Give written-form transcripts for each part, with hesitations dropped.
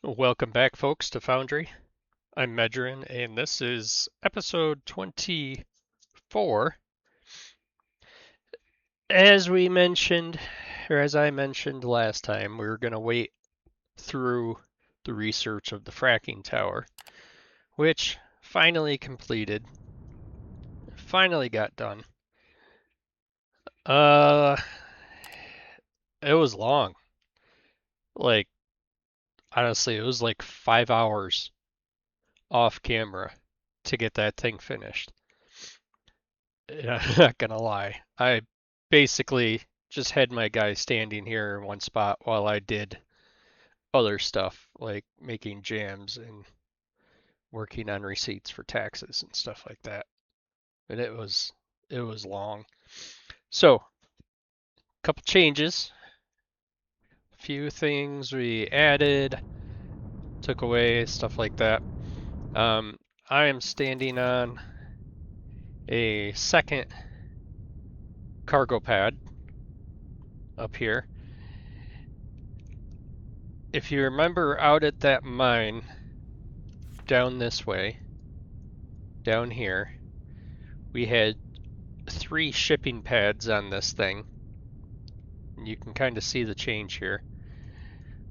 Welcome back, folks, to Foundry. I'm Medrin, and this is episode 24. As we mentioned, or as I mentioned last time, we were going to wait through the research of the fracking tower, which finally completed. Finally got done. Uh, it was long. Like, honestly, it was like 5 hours off camera to get that thing finished. I'm not gonna lie. I basically just had my guy standing here in one spot while I did other stuff like making jams and working on receipts for taxes and stuff like that. And it was long. So, a couple changes, a few things we added, took away, stuff like that. I am standing on a second cargo pad up here. If you remember out at that mine down this way, down here, we had 3 shipping pads on this thing. And you can kind of see the change here.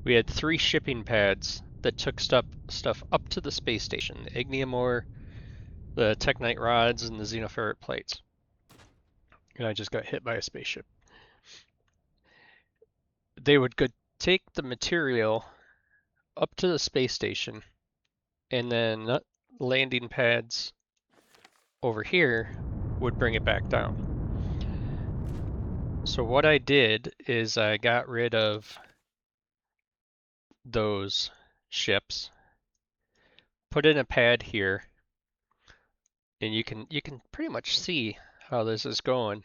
We had 3 shipping pads that took stuff up to the space station, the ignium ore, the Teknite rods, and the xenoferrite plates. And I just got hit by a spaceship. They would go take the material up to the space station, and then landing pads over here would bring it back down. So what I did is I got rid of those ships, put in a pad here, and you can pretty much see how this is going.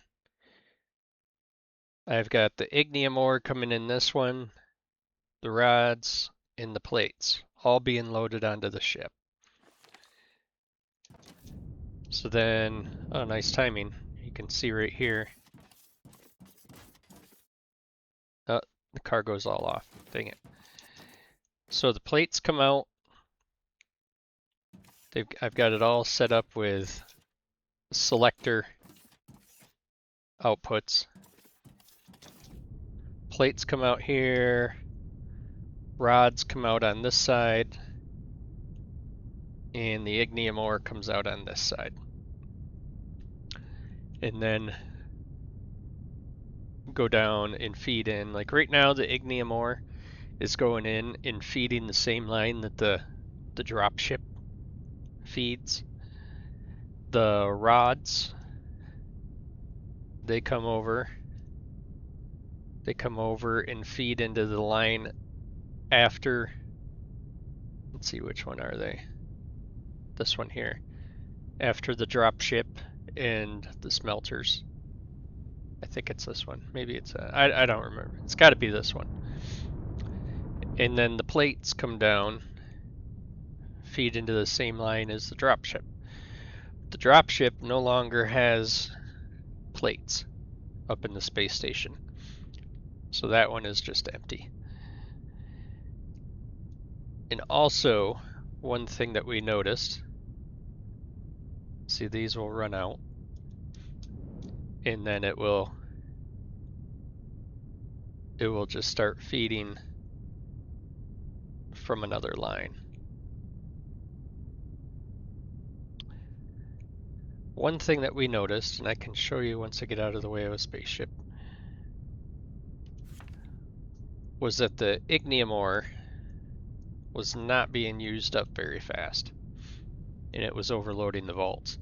I've got the ignium ore coming in this one, the rods, and the plates, all being loaded onto the ship. So then, oh, nice timing. You can see right here. Oh, the cargo's all off. Dang it. So the plates come out. I've got it all set up with selector outputs. Plates come out here. Rods come out on this side. And the ignium ore comes out on this side. And then go down and feed in. Like right now, the ignium ore is going in and feeding the same line that the dropship feeds. The rods, they come over and feed into the line after. Let's see, which one are they? This one here. After the dropship and the smelters. I think it's this one. Maybe it's I don't remember. It's got to be this one. And then the plates come down, feed into the same line as the dropship. The dropship no longer has plates up in the space station, so that one is just empty. And also, one thing that we noticed, see, these will run out, and then it will just start feeding from another line. One thing that we noticed, and I can show you once I get out of the way of a spaceship, was that the ignium ore was not being used up very fast, and it was overloading the vaults.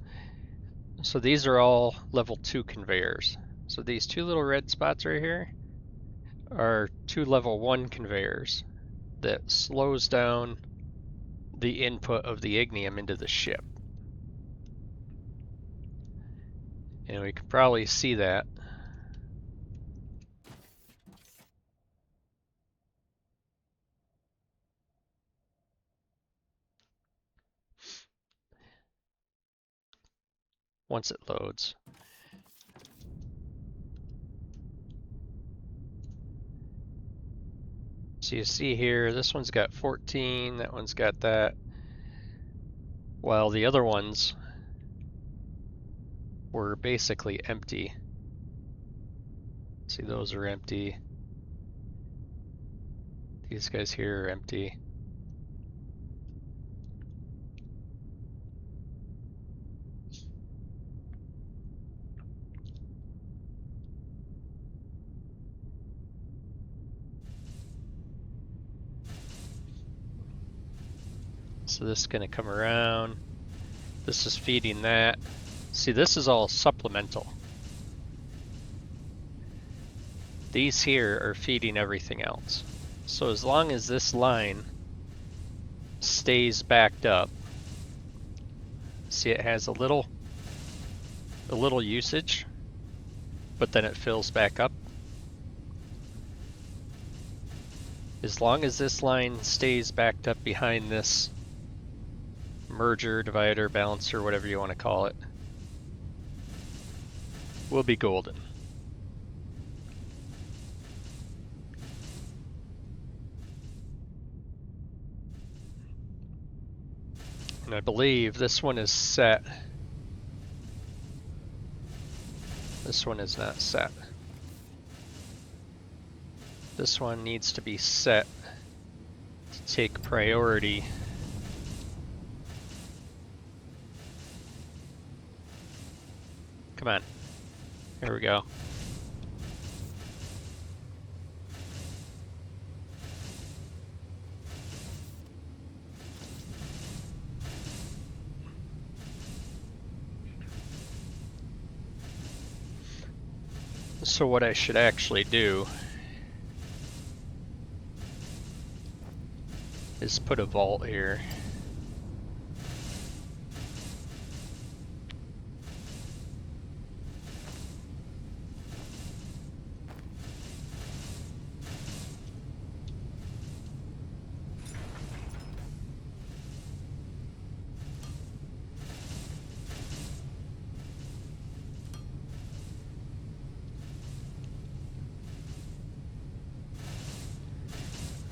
So these are all level 2 conveyors. So these 2 little red spots right here are 2 level 1 conveyors that slows down the input of the ignium into the ship. And we can probably see that. Once it loads. So you see here, this one's got 14, that one's got that, while the other ones were basically empty. See, those are empty. These guys here are empty. So this is going to come around. This is feeding that. See, this is all supplemental. These here are feeding everything else. So as long as this line stays backed up, see it has a little usage, but then it fills back up. As long as this line stays backed up behind this merger, divider, balancer, whatever you want to call it, we'll be golden. And I believe this one is set. This one is not set. This one needs to be set to take priority. Come on. Here we go. So what I should actually do is put a vault here.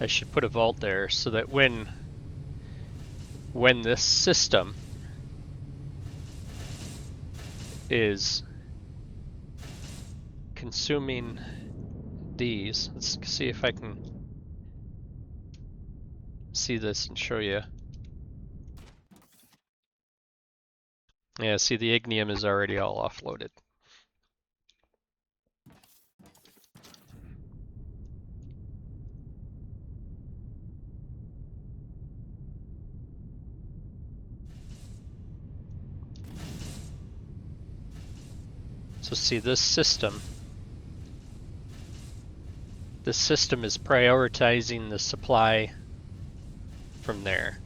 I should put a vault there so that when this system is consuming these, let's see if I can see this and show you. Yeah, see, the ignium is already all offloaded. So see, this system is prioritizing the supply from there.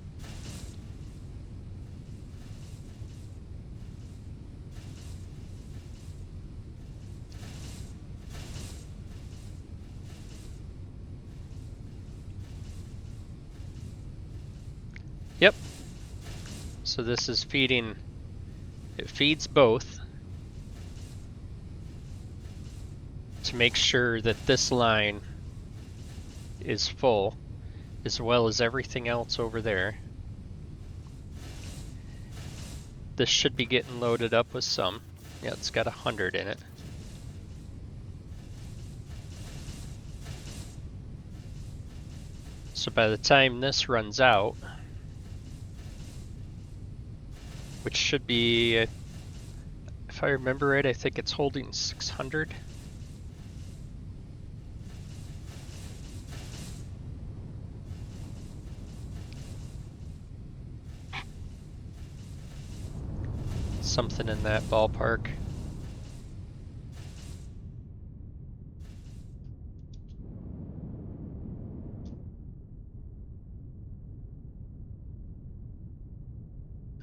Yep. So this is feeding, it feeds both to make sure that this line is full, as well as everything else over there. This should be getting loaded up with some. Yeah, it's got 100 in it. So by the time this runs out, which should be, if I remember right, I think it's holding 600. Something in that ballpark.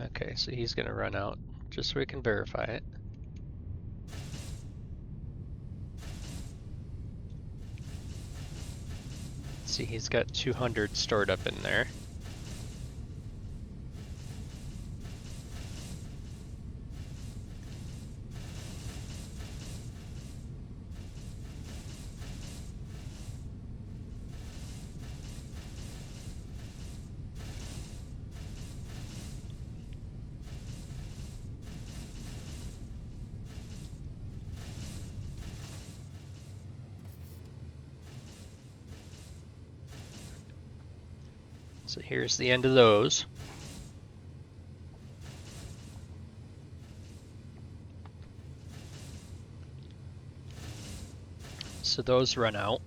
Okay, so he's gonna run out just so we can verify it. See, he's got 200 stored up in there. So here's the end of those. So those run out.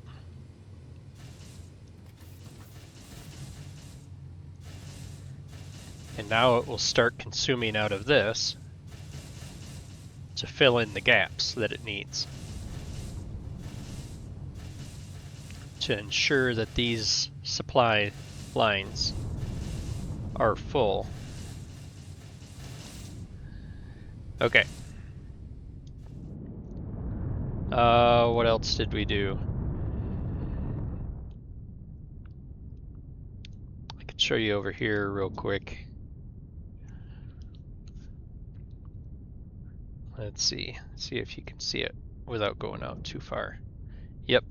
And now it will start consuming out of this to fill in the gaps that it needs to ensure that these supply lines are full. Okay. What else did we do? I could show you over here real quick. Let's see if you can see it without going out too far. Yep.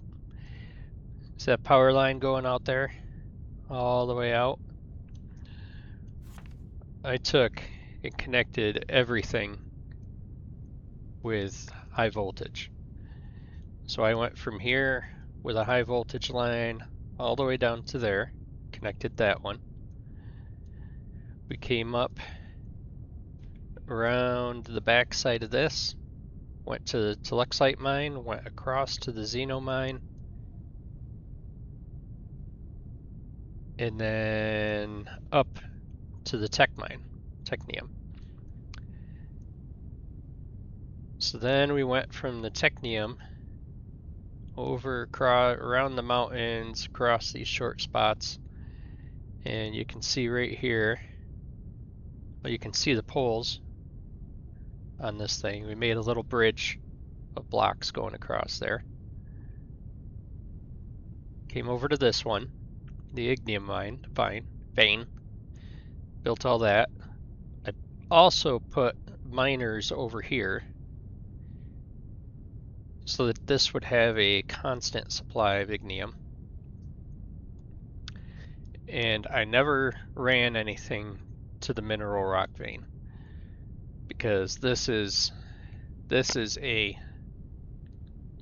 Is that power line going out there? All the way out? I took and connected everything with high voltage. So I went from here with a high voltage line all the way down to there, connected that one. We came up around the back side of this, went to the Telexite mine, went across to the Xeno mine, and then up to the Tech mine, Technium. So then we went from the Technium over around the mountains, across these short spots, and you can see right here, well, you can see the poles on this thing. We made a little bridge of blocks going across there. Came over to this one, the Ignium vein, built all that. I also put miners over here so that this would have a constant supply of ignium. And I never ran anything to the mineral rock vein because this is a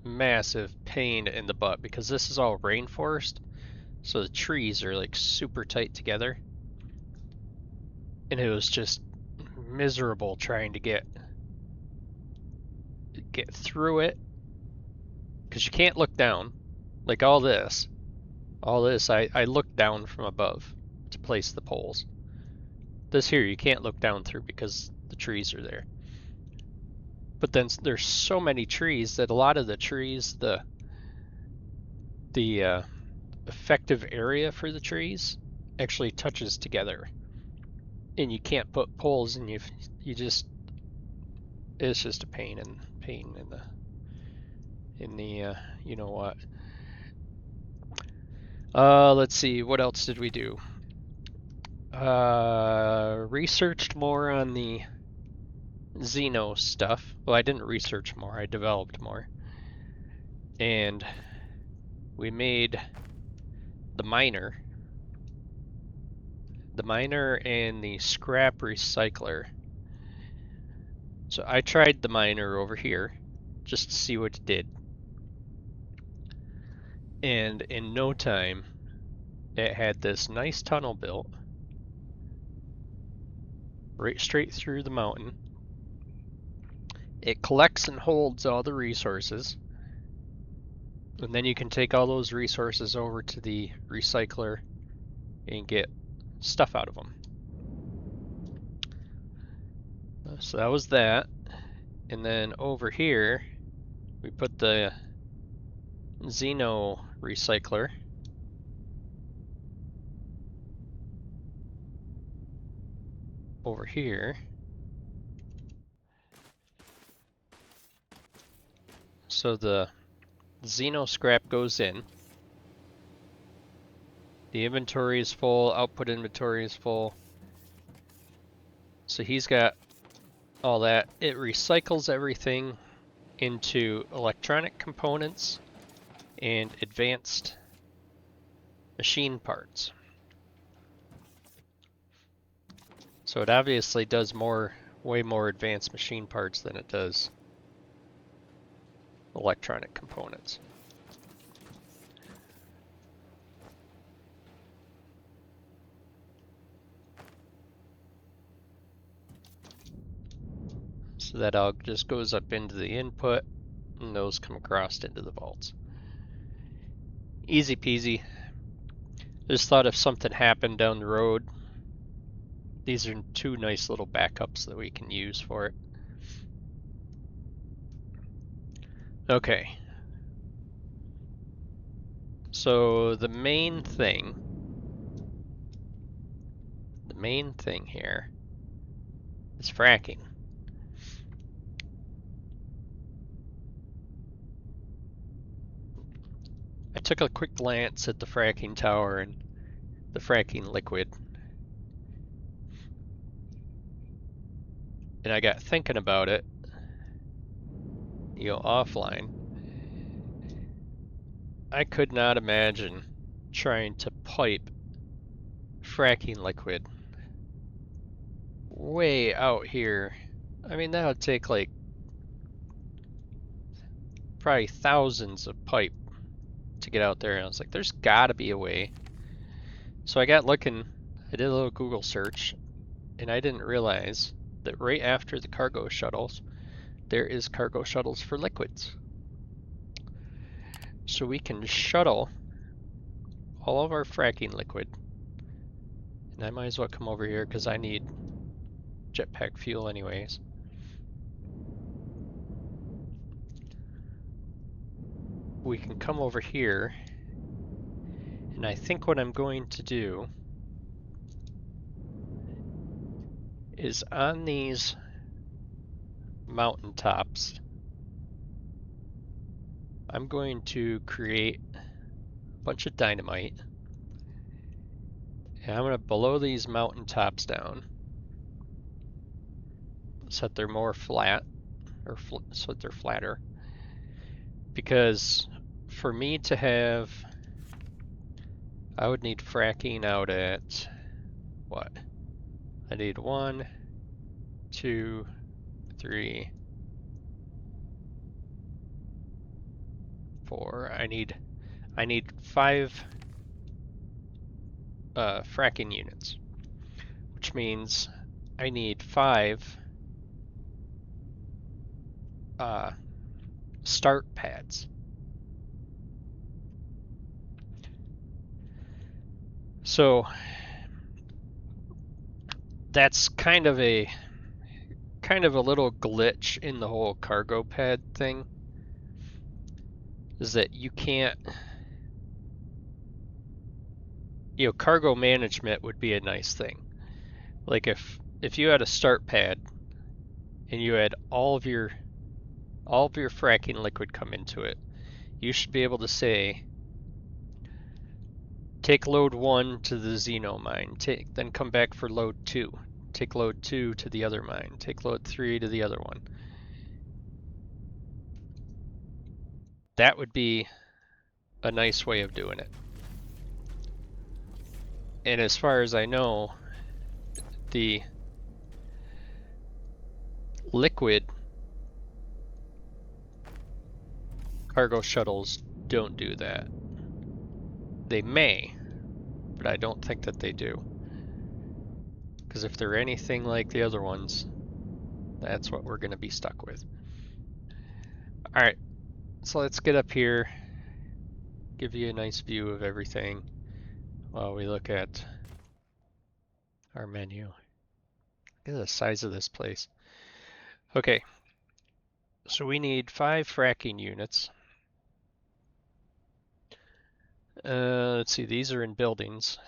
massive pain in the butt because this is all rainforest, so the trees are like super tight together, and it was just miserable trying to get through it because you can't look down. Like all this I looked down from above to place the poles. This here you can't look down through because the trees are there. But then there's so many trees that a lot of the trees, the effective area for the trees actually touches together, and you can't put poles, and you just, it's just a pain in the you know what. Let's see, what else did we do? Researched more on the Xeno stuff. Well, I didn't research more, I developed more. And we made the miner and the scrap recycler. So I tried the miner over here just to see what it did. And in no time, it had this nice tunnel built right straight through the mountain. It collects and holds all the resources, and then you can take all those resources over to the recycler and get stuff out of them. So that was that. And then over here, we put the Xeno recycler. Over here. So the Xeno scrap goes in. The inventory is full, output inventory is full. So he's got all that. It recycles everything into electronic components and advanced machine parts. So it obviously does way more advanced machine parts than it does electronic components. So that all just goes up into the input, and those come across into the vaults. Easy peasy. Just thought if something happened down the road, these are two nice little backups that we can use for it. Okay. So the main thing here is fracking. I took a quick glance at the fracking tower and the fracking liquid, and I got thinking about it, offline. I could not imagine trying to pipe fracking liquid way out here. I mean, that would take like probably thousands of pipe to get out there. And I was like, there's gotta be a way. So I got looking, I did a little Google search, and I didn't realize that right after the cargo shuttles, there is cargo shuttles for liquids. So we can shuttle all of our fracking liquid. And I might as well come over here because I need jetpack fuel anyways. We can come over here, and I think what I'm going to do is on these mountaintops, I'm going to create a bunch of dynamite, and I'm going to blow these mountaintops down so that they're more flat, or so that they're flatter. Because for me to have, I would need fracking out at what? I need 1, 2, 3, 4. I need 5 fracking units, which means I need 5 start pads. So that's kind of a little glitch in the whole cargo pad thing, is that you can't, cargo management would be a nice thing. Like if you had a start pad and you had all of your fracking liquid come into it, you should be able to say, take load 1 to the Xeno mine, then come back for load 2. Take load 2 to the other mine. Take load 3 to the other one. That would be a nice way of doing it. And as far as I know, the liquid cargo shuttles don't do that. They may, but I don't think that they do. Because if they're anything like the other ones, that's what we're going to be stuck with. Alright, so let's get up here, give you a nice view of everything while we look at our menu. Look at the size of this place. Okay, so we need 5 fracking units. Let's see, these are in buildings.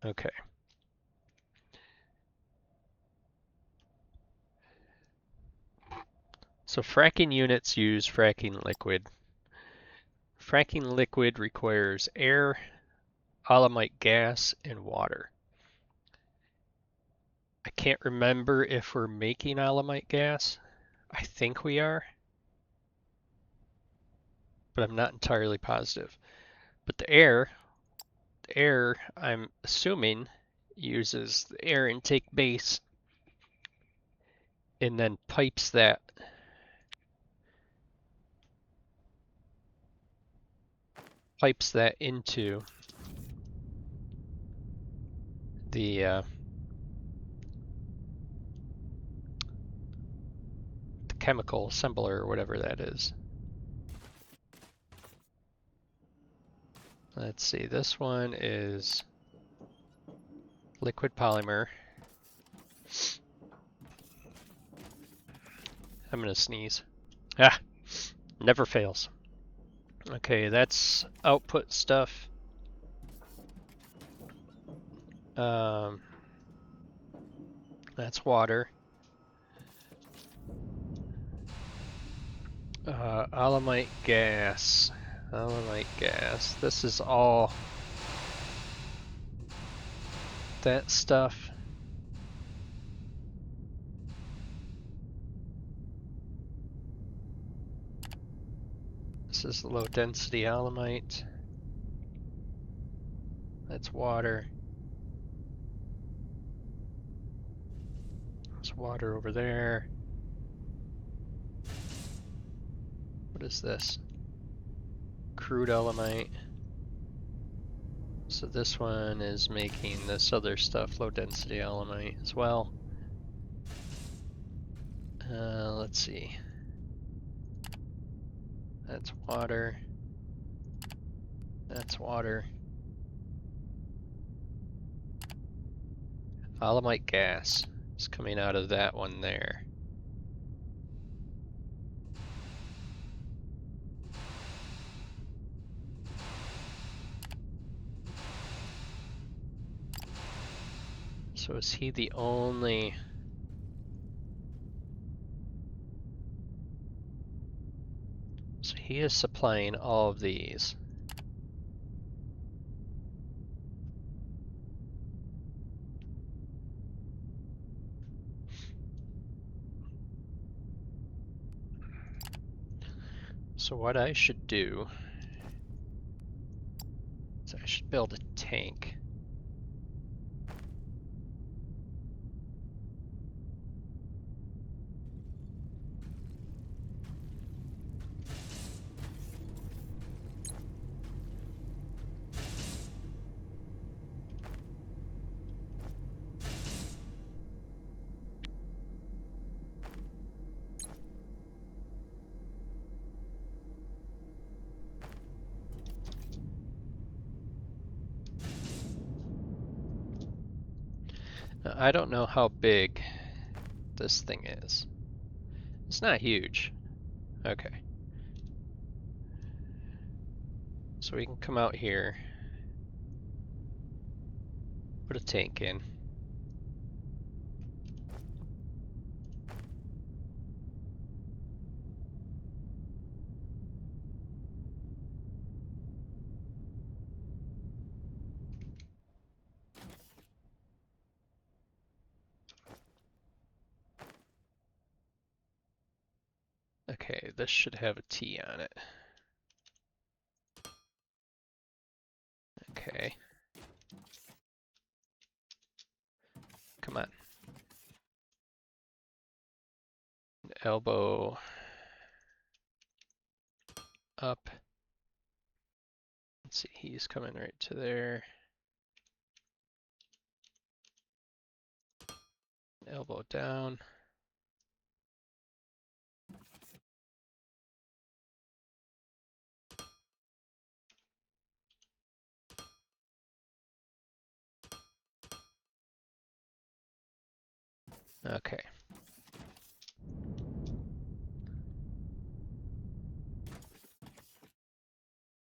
Okay. So fracking units use fracking liquid. Fracking liquid requires air, alumite gas, and water. I can't remember if we're making alumite gas. I think we are, but I'm not entirely positive. But the air, I'm assuming, uses the air intake base and then pipes that into the chemical assembler or whatever that is. Let's see, this one is liquid polymer. I'm gonna sneeze. Ah, never fails. Okay, that's output stuff. That's water. Alumite gas. Alumite gas. This is all that stuff. This is low density alumite. That's water. There's water over there. What is this? Crude alumite. So this one is making this other stuff, low density alumite as well. Let's see. That's water. That's water. Alumite gas is coming out of that one there. So is he the only... So he is supplying all of these. So what I should do is I should build a tank. Now, I don't know how big this thing is. It's not huge. Okay. So we can come out here, put a tank in. Okay, this should have a T on it. Okay. Come on. Elbow up. Let's see, he's coming right to there. Elbow down. Okay.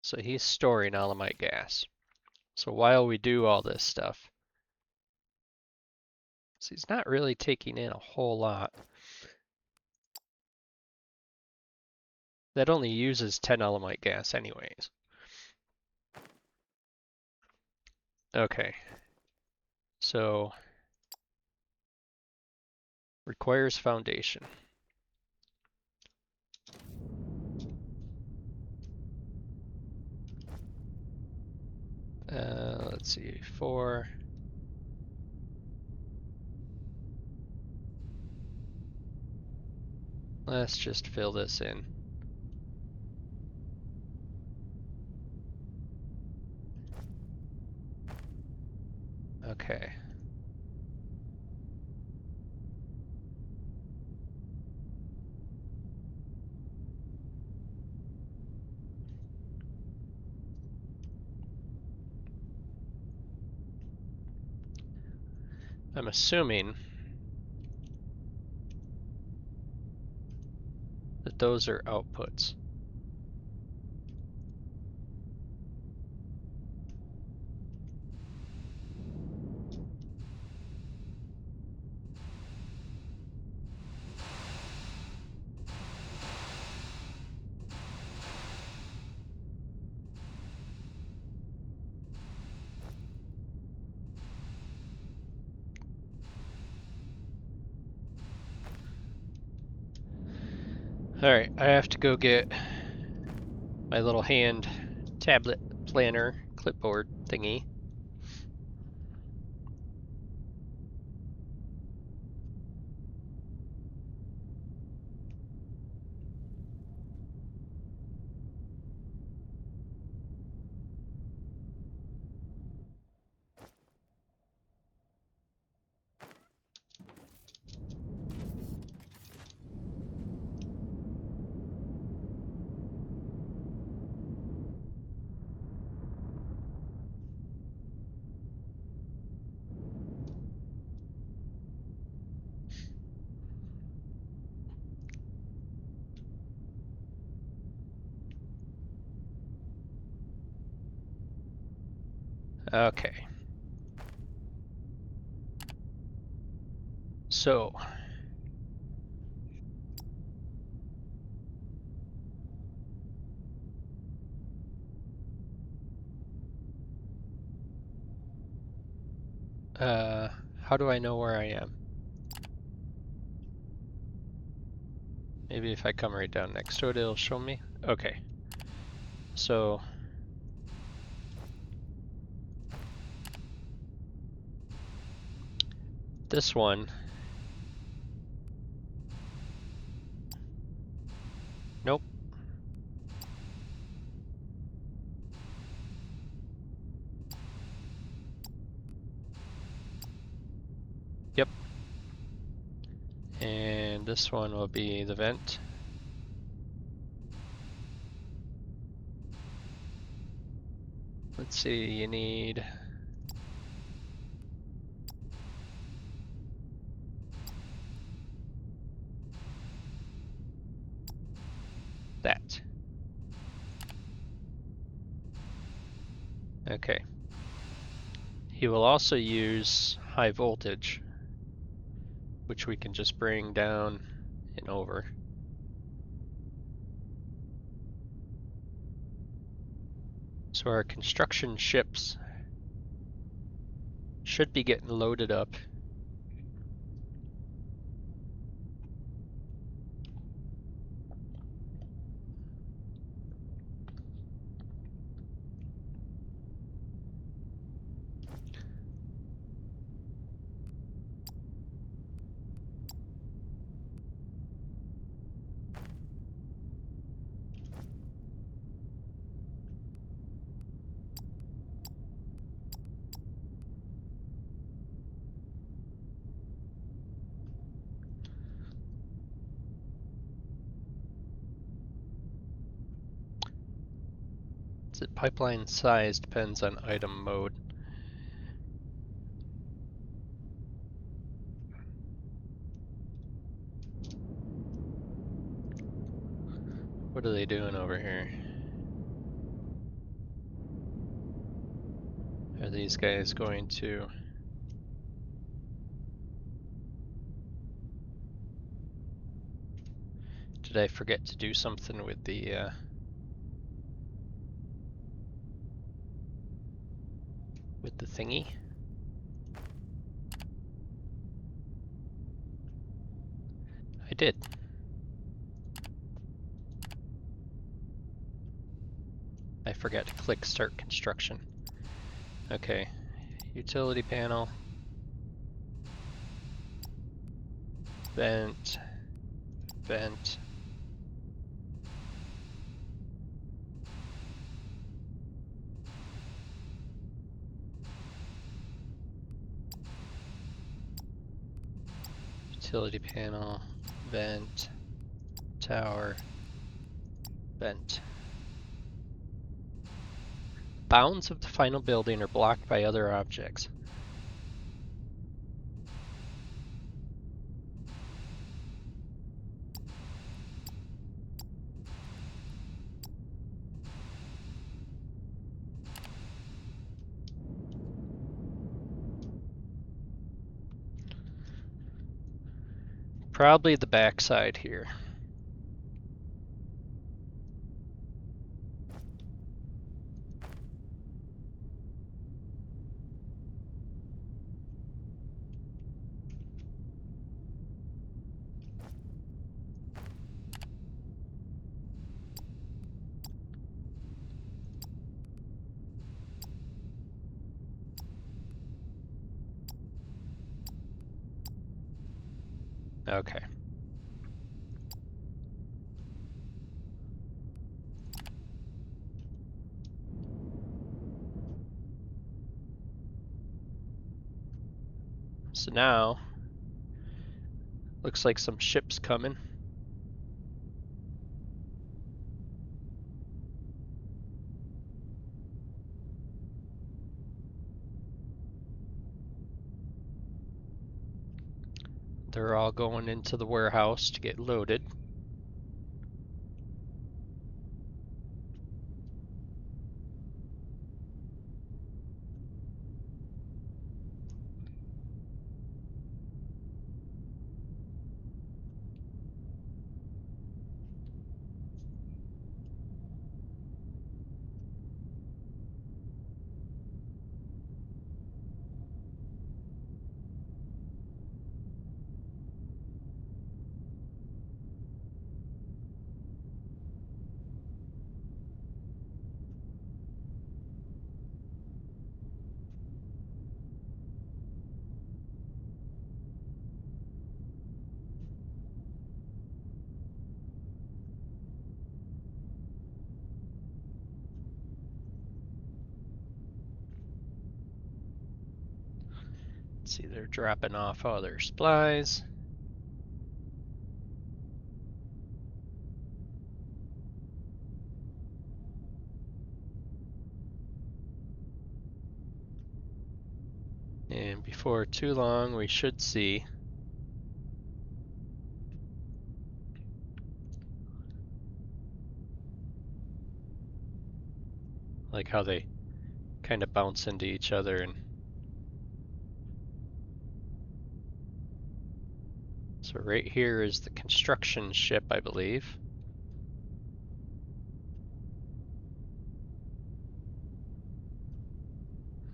So he's storing alumite gas. So while we do all this stuff, so he's not really taking in a whole lot. That only uses 10 alumite gas anyways. Okay. So requires foundation. Let's see, 4. Let's just fill this in. Okay. I'm assuming that those are outputs. Alright, I have to go get my little hand tablet planner clipboard thingy. Okay. So, how do I know where I am? Maybe if I come right down next to it, it'll show me. Okay. So, this one. Nope. Yep. And this one will be the vent. Let's see, you need that. Okay. He will also use high voltage, which we can just bring down and over. So our construction ships should be getting loaded up. Pipeline size depends on item mode. What are they doing over here? Are these guys going to... Did I forget to do something with the thingy? I did. I forgot to click start construction. Okay, utility panel, vent, vent. Utility panel, vent, tower, vent. Bounds of the final building are blocked by other objects. Probably the backside here. Okay. So now, looks like some ships coming. They're all going into the warehouse to get loaded. Let's see, they're dropping off all their supplies. And before too long, we should see like how they kind of bounce into each other. And so right here is the construction ship, I believe.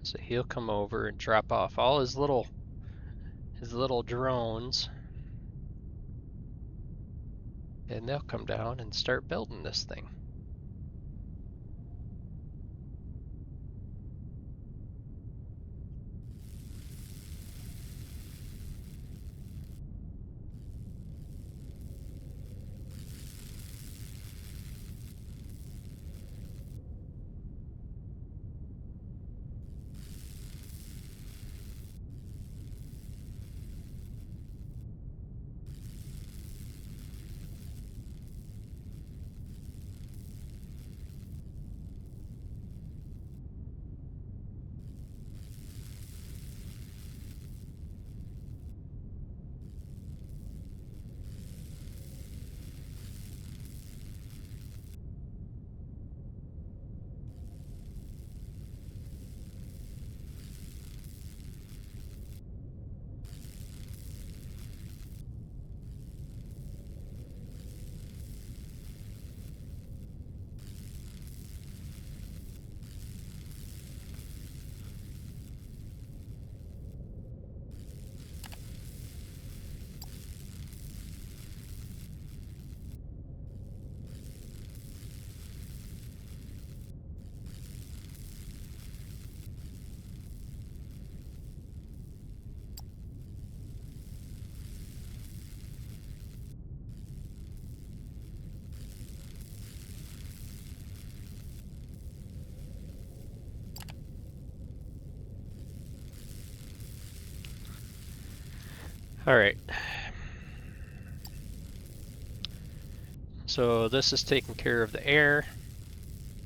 So he'll come over and drop off all his little drones, and they'll come down and start building this thing. All right. So this is taking care of the air.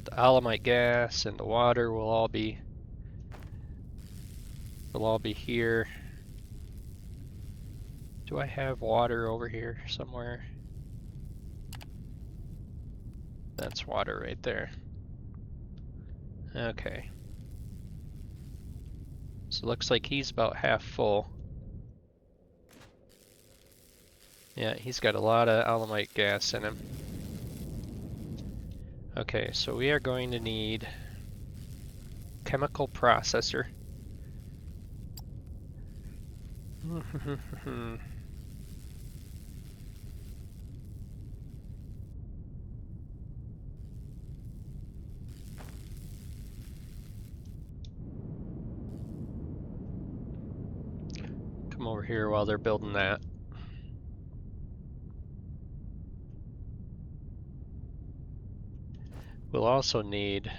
The alumite gas and the water will all be here. Do I have water over here somewhere? That's water right there. Okay. So it looks like he's about half full. Yeah, he's got a lot of alumite gas in him. Okay, so we are going to need chemical processor. Come over here while they're building that. We'll also need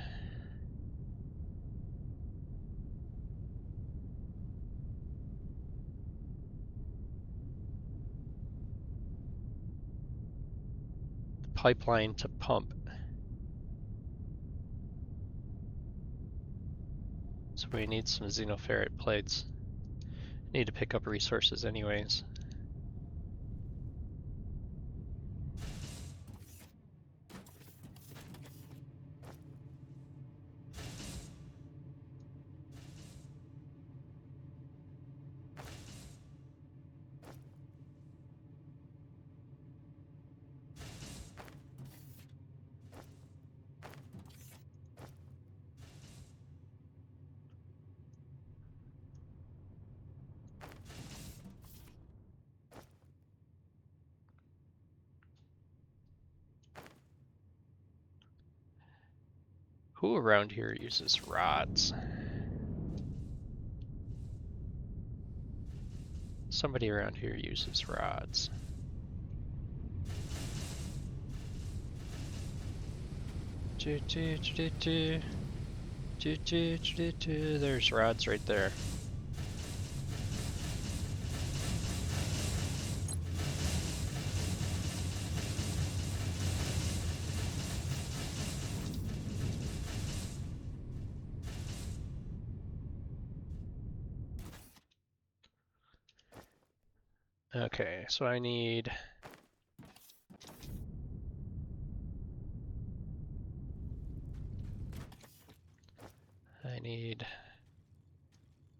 the pipeline to pump. So we need some xenoferrite plates. Need to pick up resources anyways. Who around here uses rods? Somebody around here uses rods. There's rods right there. Okay, so I need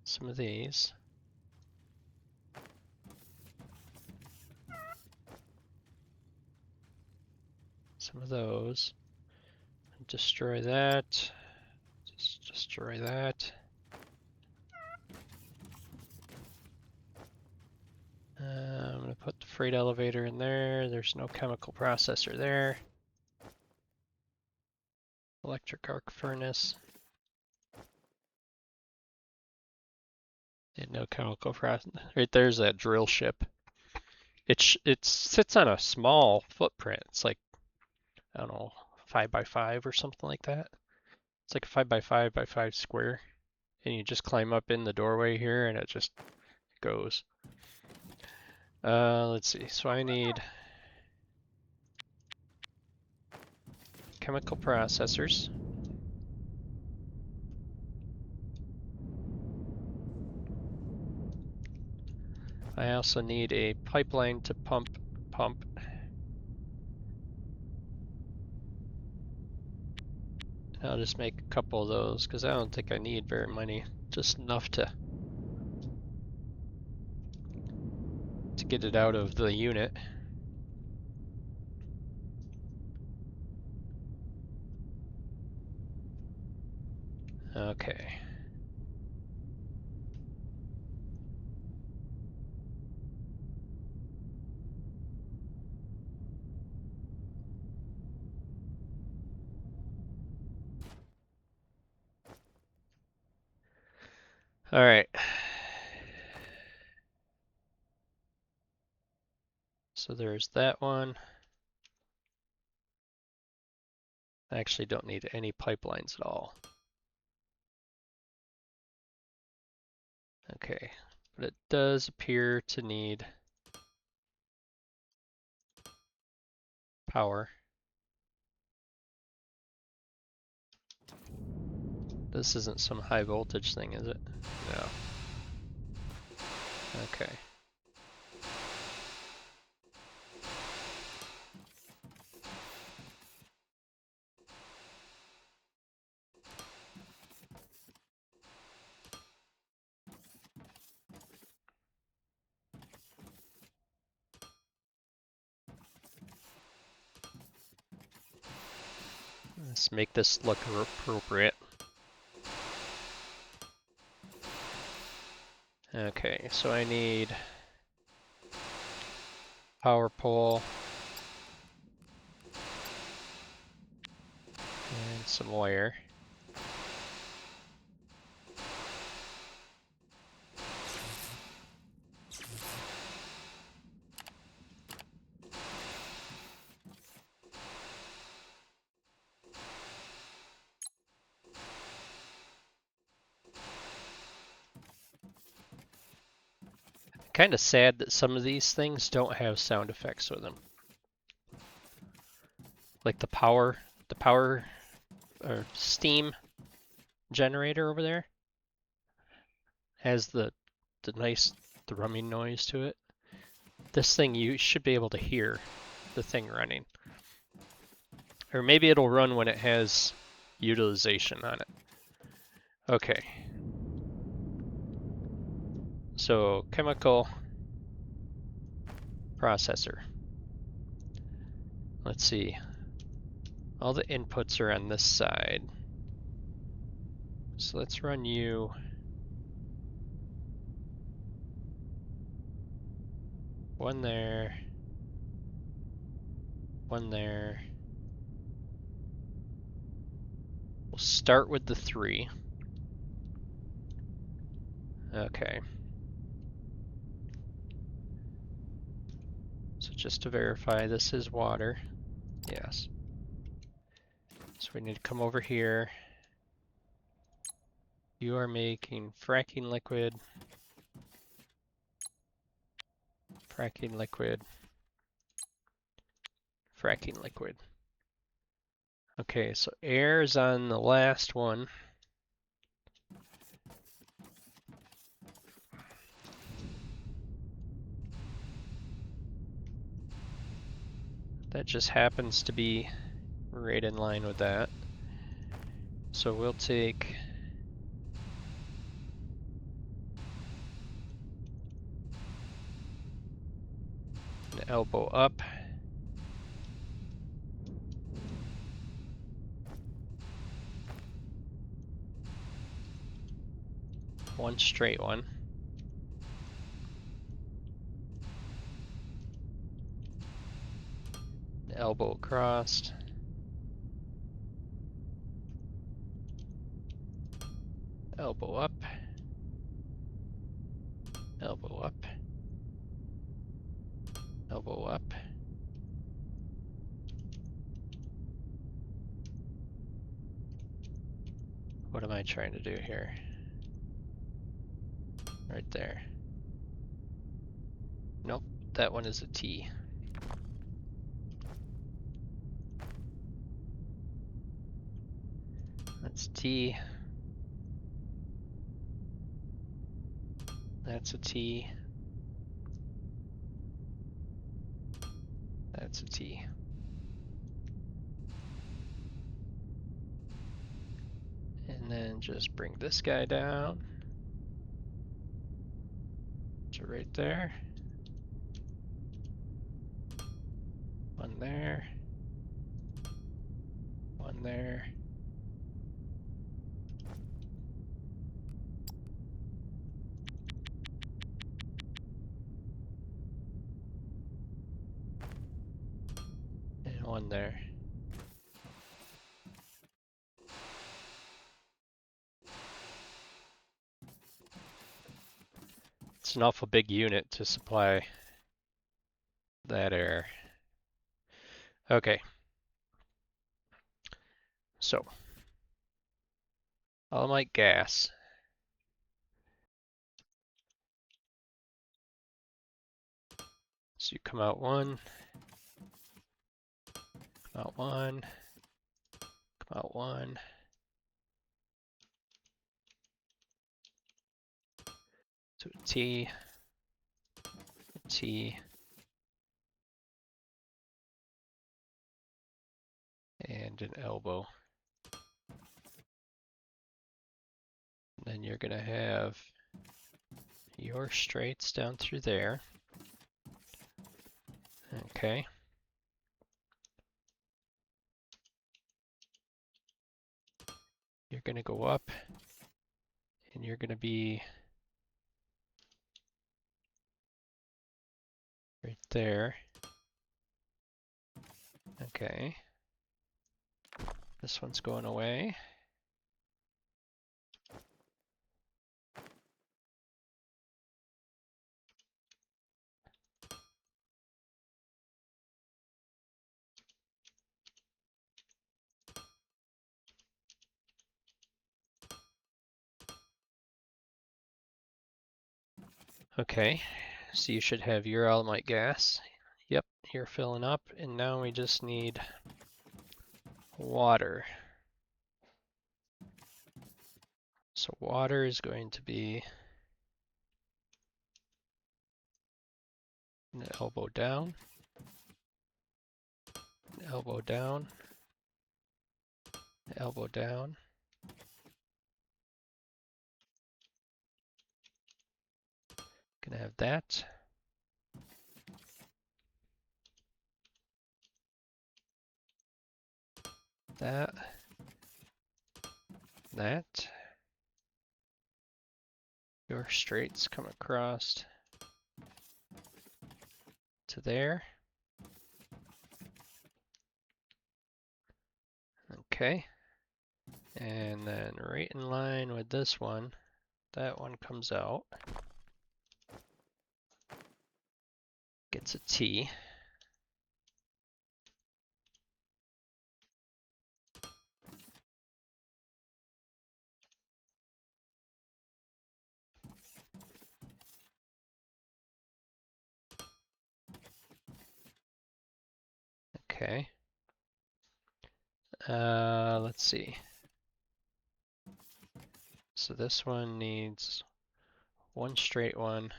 some of these. Some of those. Destroy that. Just destroy that. I'm gonna put the freight elevator in there. There's no chemical processor there. Electric arc furnace. And no chemical process. Right there's that drill ship. It sits on a small footprint. It's like, I don't know, 5x5 or something like that. It's like a 5x5x5 square. And you just climb up in the doorway here and it just goes. Let's see. So I need chemical processors. I also need a pipeline to pump. I'll just make a couple of those because I don't think I need very many. Just enough to get it out of the unit. Okay. All right. So there's that one. I actually don't need any pipelines at all. Okay, but it does appear to need power. This isn't some high voltage thing, is it? No. Okay. Let's make this look appropriate. Okay, so I need power pole and some wire. Kind of sad that some of these things don't have sound effects with them. Like the power or steam generator over there has the nice thrumming noise to it. This thing, you should be able to hear the thing running. Or maybe it'll run when it has utilization on it. Okay. So chemical processor. Let's see. All the inputs are on this side. So let's run you. One there. One there. We'll start with the 3. Okay. So just to verify, this is water. Yes. So we need to come over here. You are making fracking liquid. Fracking liquid. Fracking liquid. Okay, so air is on the last one. That just happens to be right in line with that. So we'll take an elbow up. One straight one. An elbow across. Elbow up. Elbow up. Elbow up. What am I trying to do here? Right there. Nope, that one is a T. That's T. That's a T. That's a T. And then just bring this guy down to right there. One there. One there. And one there. It's an awful big unit to supply that air. Okay. So, Allemite gas. So you come out one, come out one, come out one. So T, T, and an elbow. Then you're gonna have your straights down through there. Okay. You're going to go up, and you're going to be right there. Okay. This one's going away. Okay, so you should have your Almite gas. Yep, you're filling up, and now we just need water. So water is going to be an elbow down, elbow down, elbow down. Gonna have that. That. That. Your straights come across to there. Okay. And then right in line with this one, that one comes out. Gets a T. Okay. Let's see. So this one needs one straight one.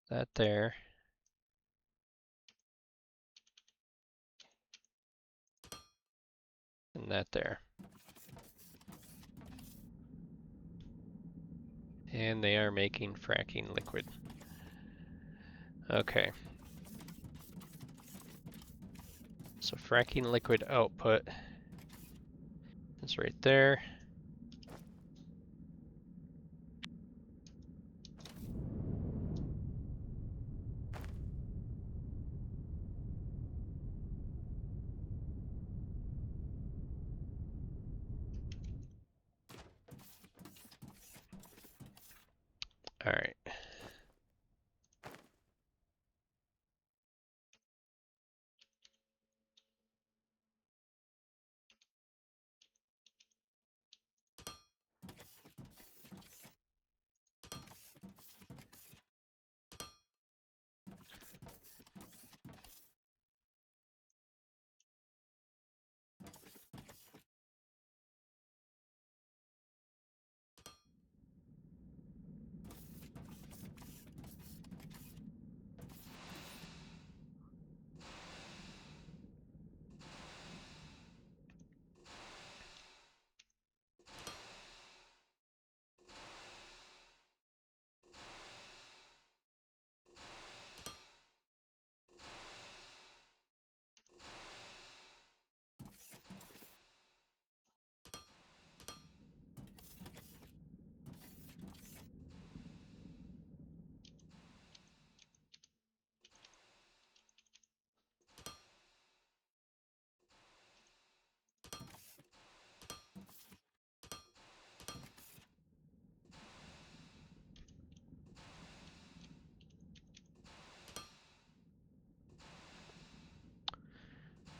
That there. And that there. And they are making fracking liquid. Okay. So fracking liquid output is right there. All right.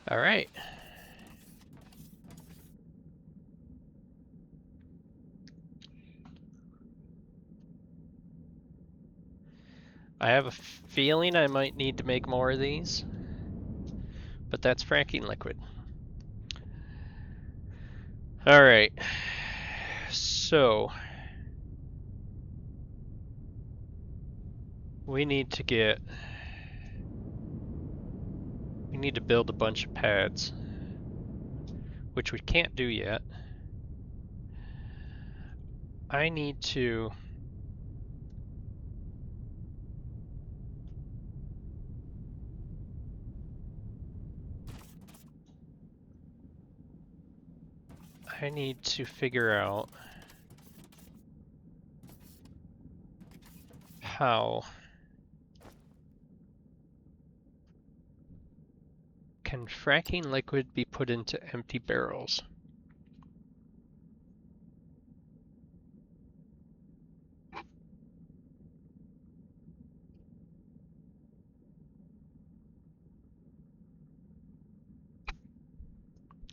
All right. I have a feeling I might need to make more of these, but that's fracking liquid. All right. So we need to build a bunch of pads, which we can't do yet. I need to I need to figure out how can fracking liquid be put into empty barrels?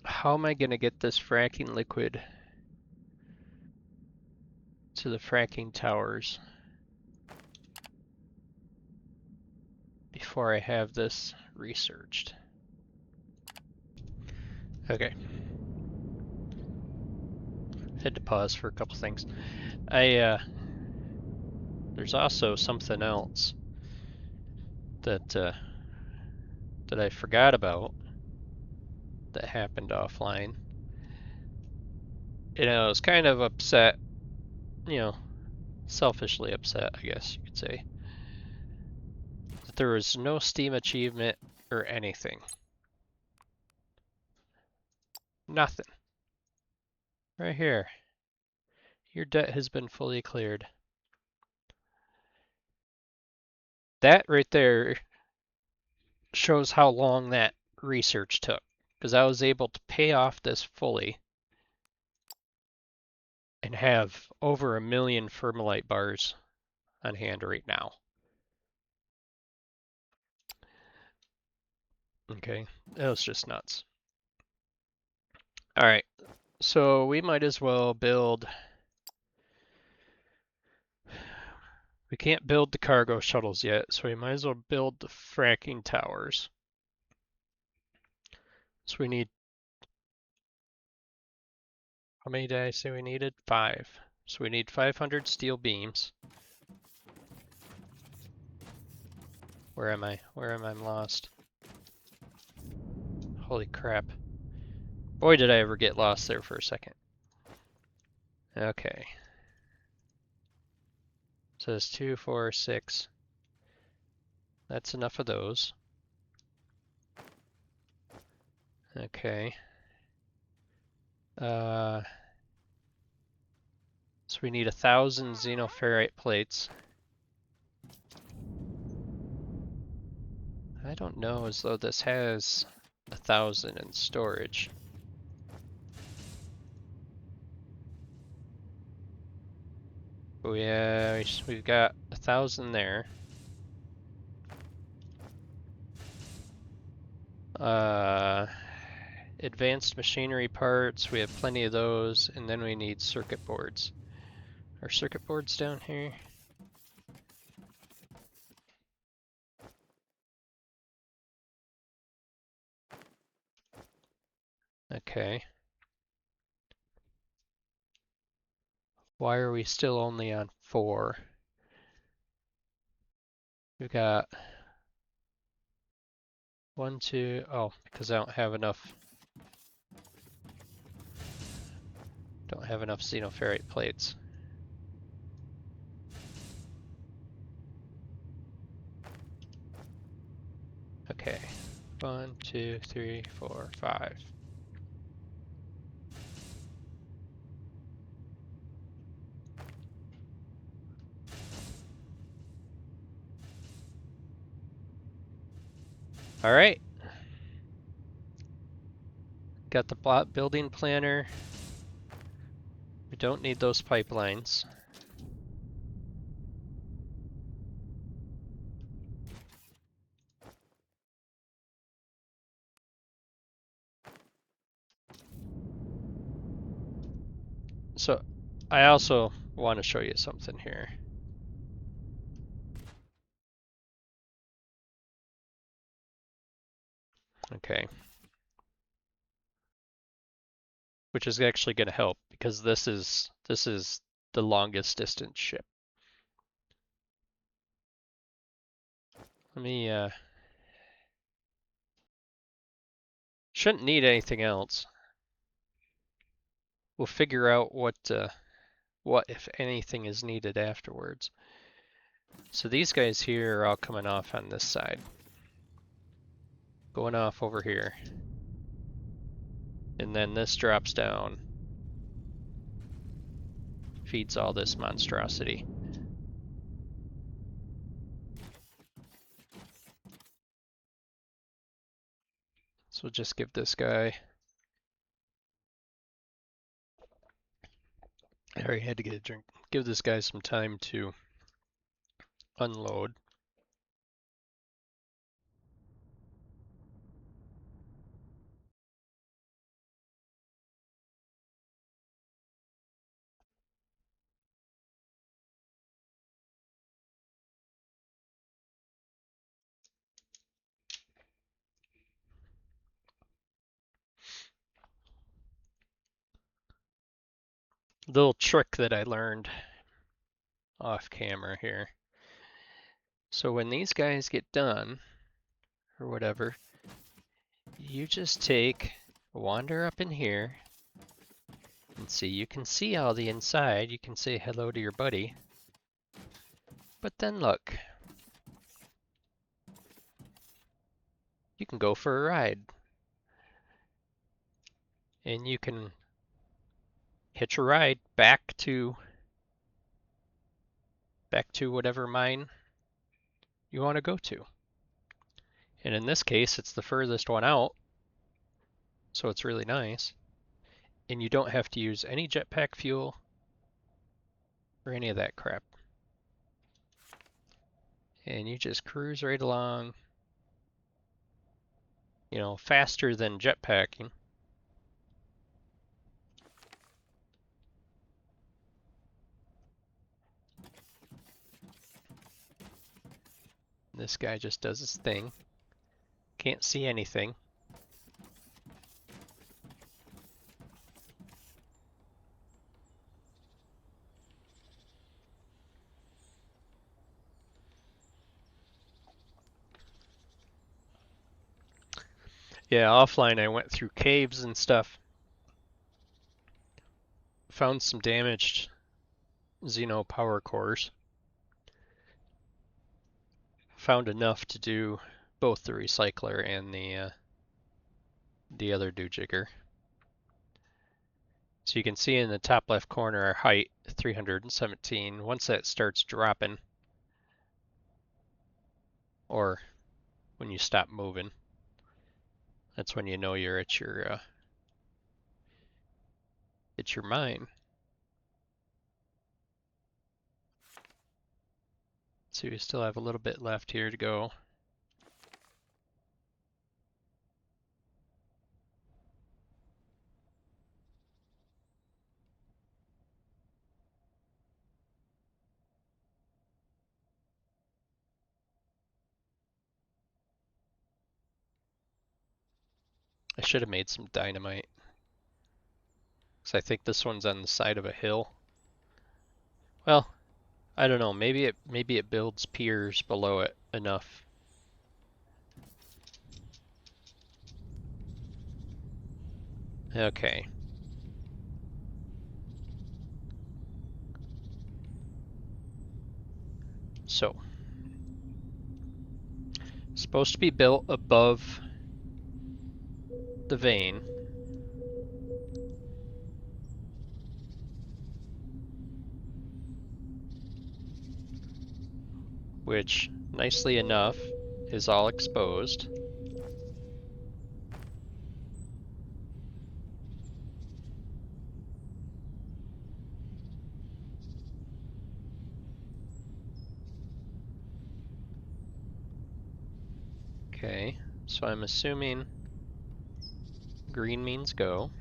How am I going to get this fracking liquid to the fracking towers before I have this researched? Okay. Had to pause for a couple things. There's also something else that I forgot about that happened offline. I was kind of upset, selfishly upset, I guess you could say, that there was no Steam achievement or anything. Nothing. Right here. Your debt has been fully cleared. That right there shows how long that research took, because I was able to pay off this fully and have over 1 million Fermilite bars on hand right now. Okay, that was just nuts. All right, so we might as well build. We can't build the cargo shuttles yet, so we might as well build the fracking towers. So we need, how many did I say we needed? 5. So we need 500 steel beams. Where am I? Where am I? I'm lost. Holy crap. Boy, did I ever get lost there for a second. Okay. So it's 2, 4, 6. That's enough of those. Okay. So we need 1,000 xenoferrite plates. I don't know as though this has 1,000 in storage. Oh yeah, we've got 1,000 there. Advanced machinery parts, we have plenty of those, and then we need circuit boards. Are circuit boards down here? Okay. Why are we still only on 4? We've got 1, 2, oh, because I don't have enough xenoferrite plates. Okay. 1, 2, 3, 4, 5. All right. Got the building planner. We don't need those pipelines. So I also want to show you something here. Okay. Which is actually going to help because this is the longest distance ship. Let me shouldn't need anything else. We'll figure out what if anything is needed afterwards. So these guys here are all coming off on this side. Going off over here. And then this drops down feeds all this monstrosity. So we'll just give this guy, I already had to get a drink, give this guy some time to unload. Little trick that I learned off camera here. So when these guys get done, or whatever, you just wander up in here, and see, you can see all the inside, you can say hello to your buddy, but then look, you can go for a ride, and you can hitch a ride back to whatever mine you want to go to. And in this case, it's the furthest one out, so it's really nice. And you don't have to use any jetpack fuel or any of that crap. And you just cruise right along, you know, faster than jetpacking. This guy just does his thing. Can't see anything. Yeah, offline I went through caves and stuff. Found some damaged Xeno power cores. Found enough to do both the recycler and the other dojigger. So you can see in the top left corner our height, 317. Once that starts dropping, or when you stop moving, that's when you know you're at your mine. So we still have a little bit left here to go. I should have made some dynamite, because I think this one's on the side of a hill. Well, I don't know, maybe it builds piers below it enough. Okay. So, supposed to be built above the vein. Which, nicely enough, is all exposed. Okay, so I'm assuming green means go.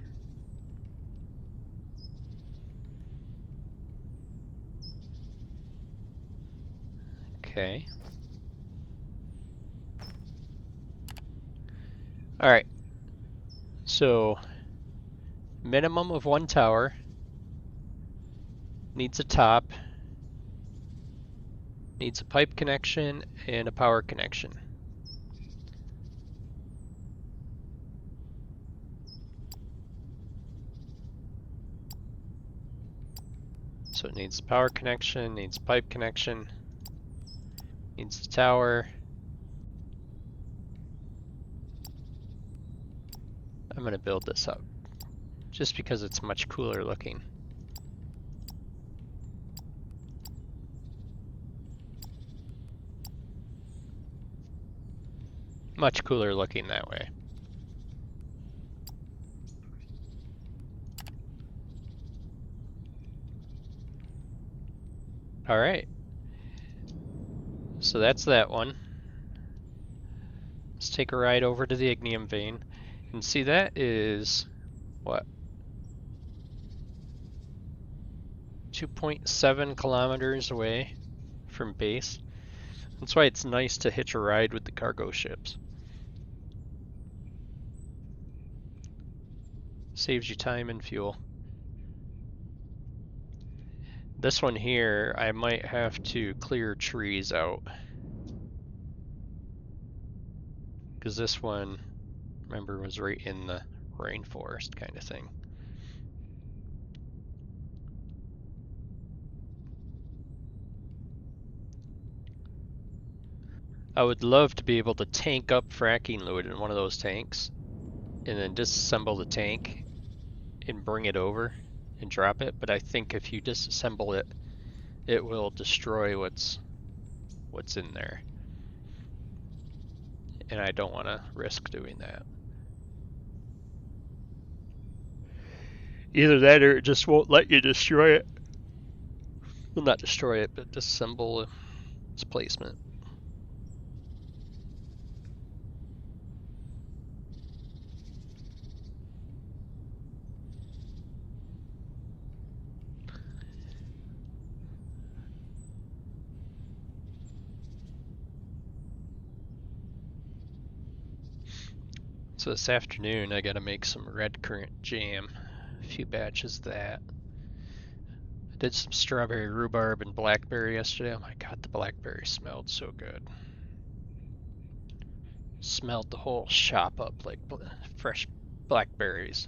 Okay. Alright. So, minimum of one tower. Needs a top. Needs a pipe connection and a power connection. So it needs a power connection, needs a pipe connection, needs the tower. I'm going to build this up just because it's much cooler looking. Much cooler looking that way. All right, so that's that one. Let's take a ride over to the ignium vein. And see, that is, what, 2.7 kilometers away from base. That's why it's nice to hitch a ride with the cargo ships. Saves you time and fuel. This one here, I might have to clear trees out. Because this one, remember, was right in the rainforest kind of thing. I would love to be able to tank up fracking fluid in one of those tanks and then disassemble the tank and bring it over and drop it, but I think if you disassemble it, it will destroy what's in there. And I don't want to risk doing that. Either that or it just won't let you destroy it. Well, not destroy it, but disassemble its placement. So this afternoon I gotta make some red currant jam. A few batches of that. I did some strawberry rhubarb and blackberry yesterday. Oh my god, the blackberry smelled so good. Smelled the whole shop up like fresh blackberries.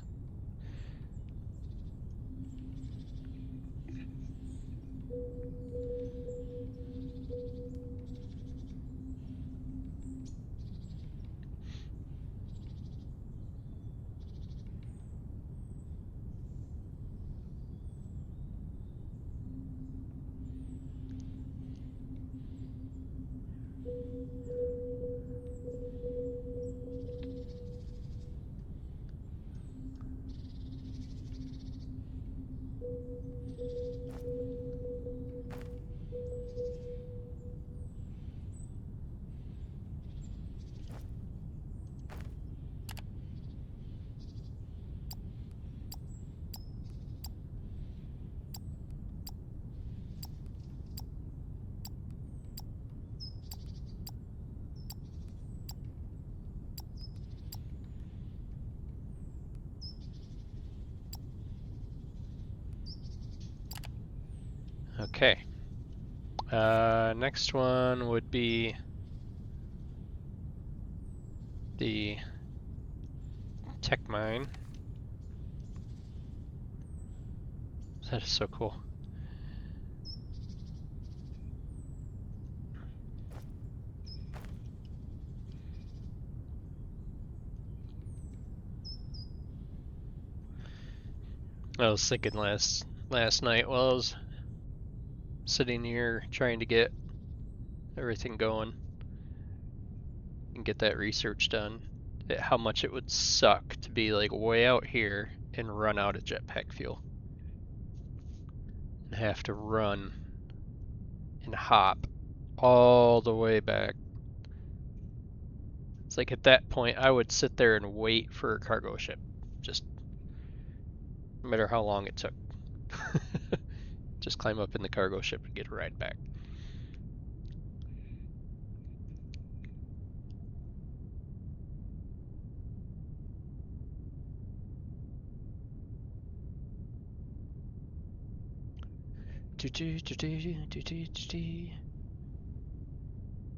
Okay. Next one would be the tech mine. That is so cool. I was thinking last night while I was sitting here trying to get everything going and get that research done, how much it would suck to be like way out here and run out of jetpack fuel and have to run and hop all the way back. It's like at that point I would sit there and wait for a cargo ship, just no matter how long it took. Just climb up in the cargo ship and get a ride back.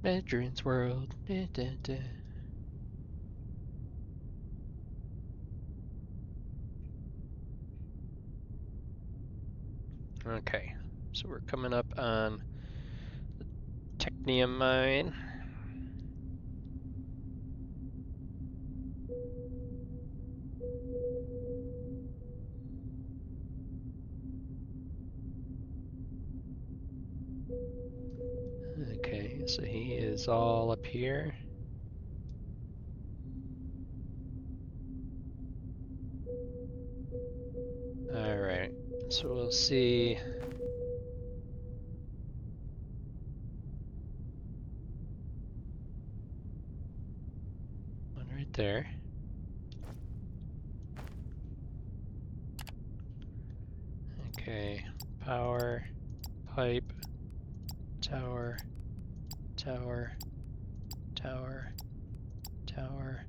Medrin's World. Okay, so we're coming up on the technium mine. Okay, so he is all up here. Alright, so we'll see. One right there. Okay, power, pipe, tower, tower, tower, tower.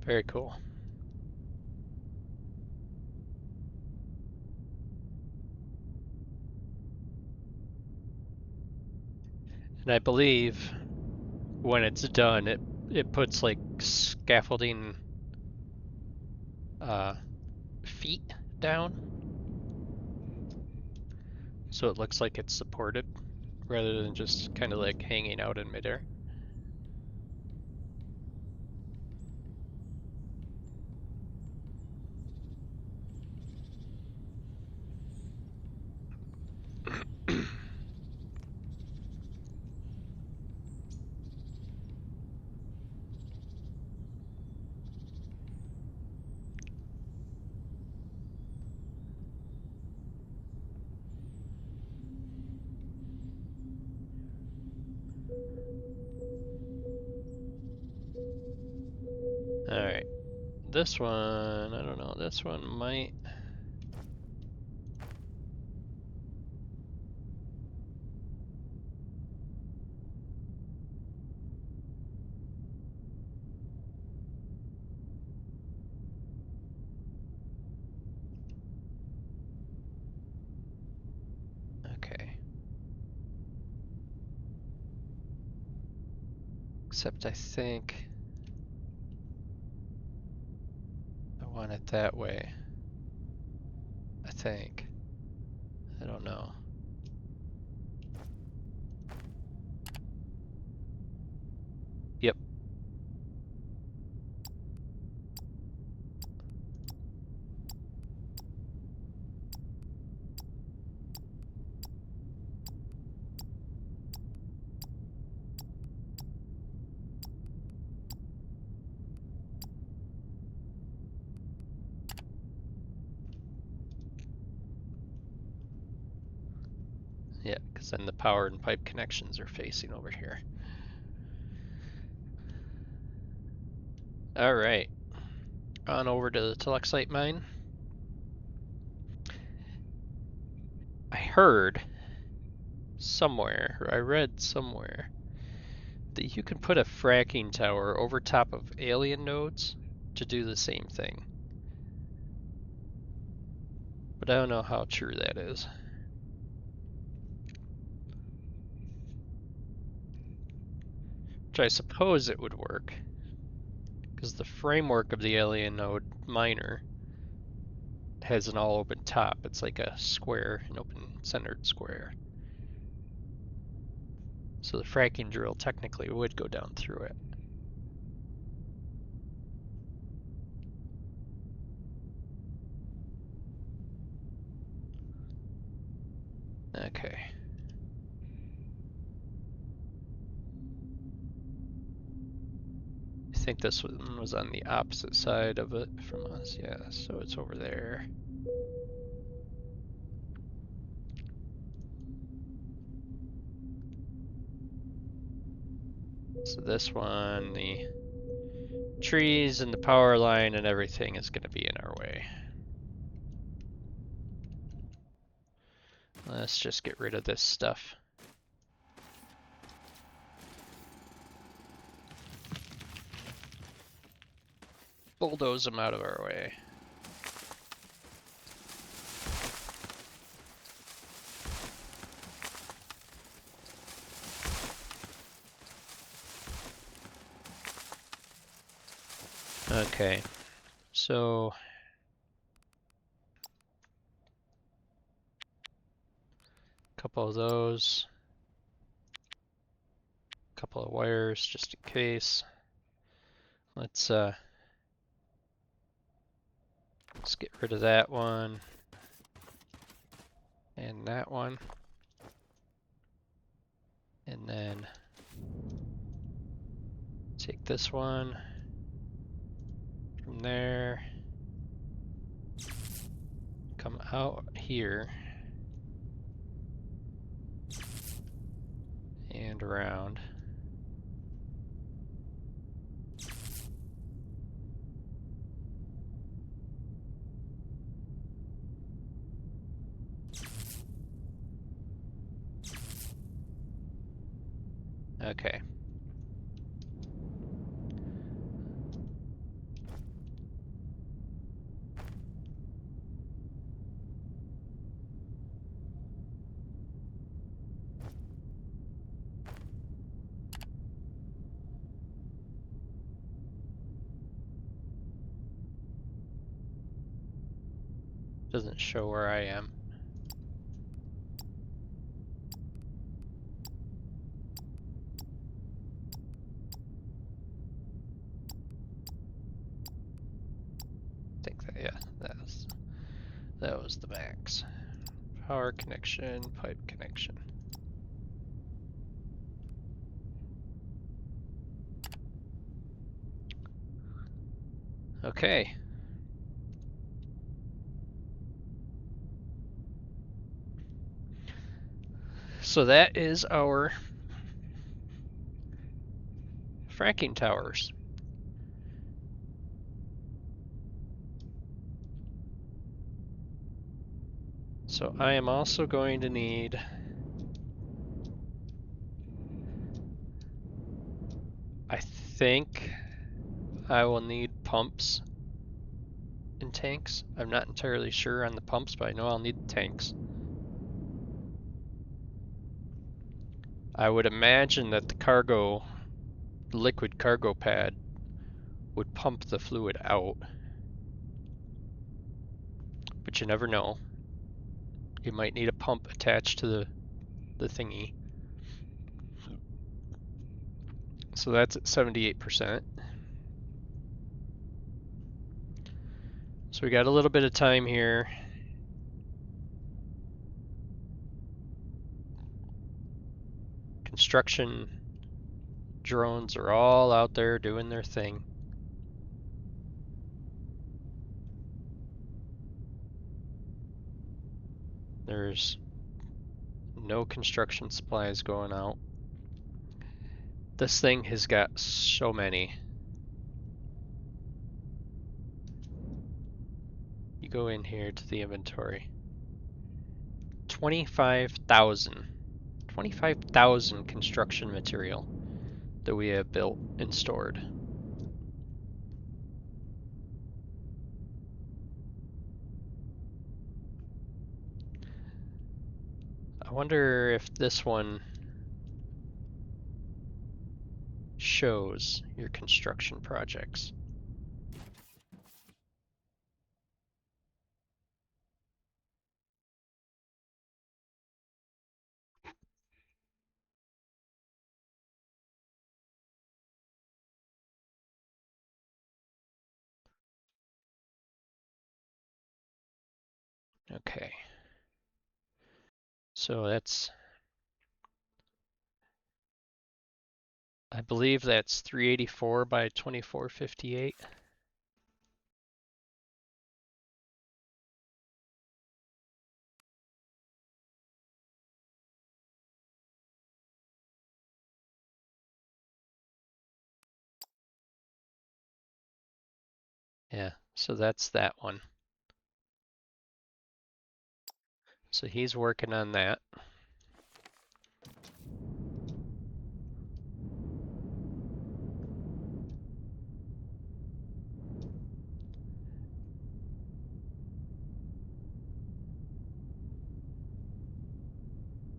Very cool. And I believe when it's done, it puts like scaffolding feet down, so it looks like it's supported rather than just kind of like hanging out in midair. Alright, this one, I don't know, this one might. Okay. Except I think I want it that way. I think. I don't know. Yep. Yeah, because then the power and pipe connections are facing over here. Alright. On over to the Telexite mine. I heard somewhere, or I read somewhere, that you can put a fracking tower over top of alien nodes to do the same thing. But I don't know how true that is. Which I suppose it would work, because the framework of the alien node miner has an all open top. It's like a square, an open centered square. So the fracking drill technically would go down through it. Okay. I think this one was on the opposite side of it from us. Yeah, so it's over there. So this one, the trees and the power line and everything is going to be in our way. Let's just get rid of this stuff. Bulldoze them out of our way. Okay, so a couple of those, a couple of wires just in case. Let's get rid of that one. and that one. And then take this one from there, come out here, and around. Okay. Doesn't show where I am. I think that, yeah, that was the max. Power connection, pipe connection. Okay. So that is our fracking towers. So I am also going to need I think I will need pumps and tanks. I'm not entirely sure on the pumps, but I know I'll need tanks. I would imagine that the liquid cargo pad would pump the fluid out, but you never know. You might need a pump attached to the thingy. So that's at 78%. So we got a little bit of time here. Construction drones are all out there doing their thing. There's no construction supplies going out. This thing has got so many. You go in here to the inventory. 25,000. 25,000 construction material that we have built and stored. I wonder if this one shows your construction projects. Okay. So I believe that's 384 by 2458. Yeah, so that's that one. So he's working on that.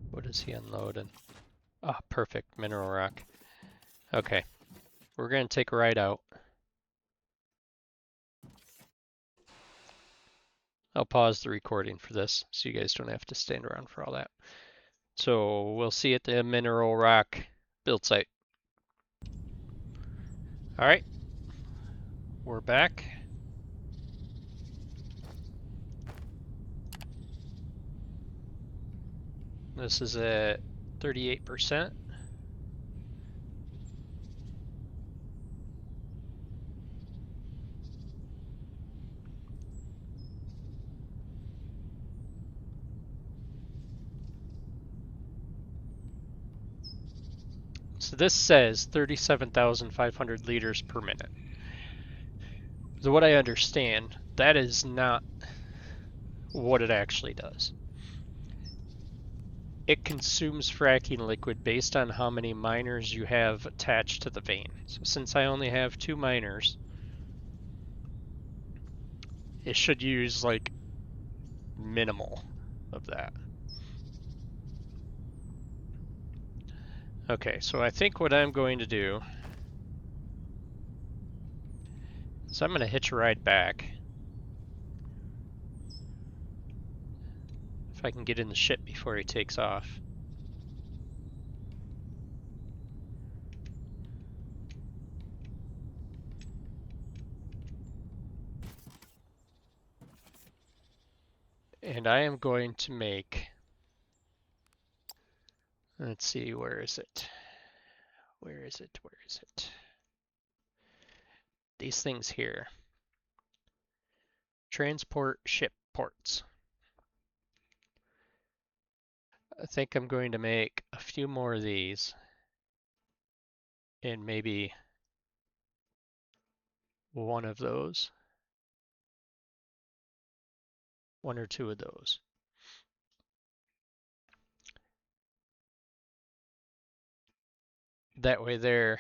What is he unloading? Ah, oh, perfect, mineral rock. Okay, we're gonna take a ride out. I'll pause the recording for this so you guys don't have to stand around for all that. So we'll see you at the mineral rock build site. All right, we're back. This is at 38%. So this says 37,500 liters per minute. So what I understand, that is not what it actually does. It consumes fracking liquid based on how many miners you have attached to the vein. So since I only have 2 miners, it should use like minimal of that. Okay, so I think what I'm going to do is I'm going to hitch a ride back. If I can get in the ship before he takes off. And I am going to make, let's see, where is it? Where is it? Where is it? These things here. Transport ship ports. I think I'm going to make a few more of these and maybe one of those. One or two of those. That way there,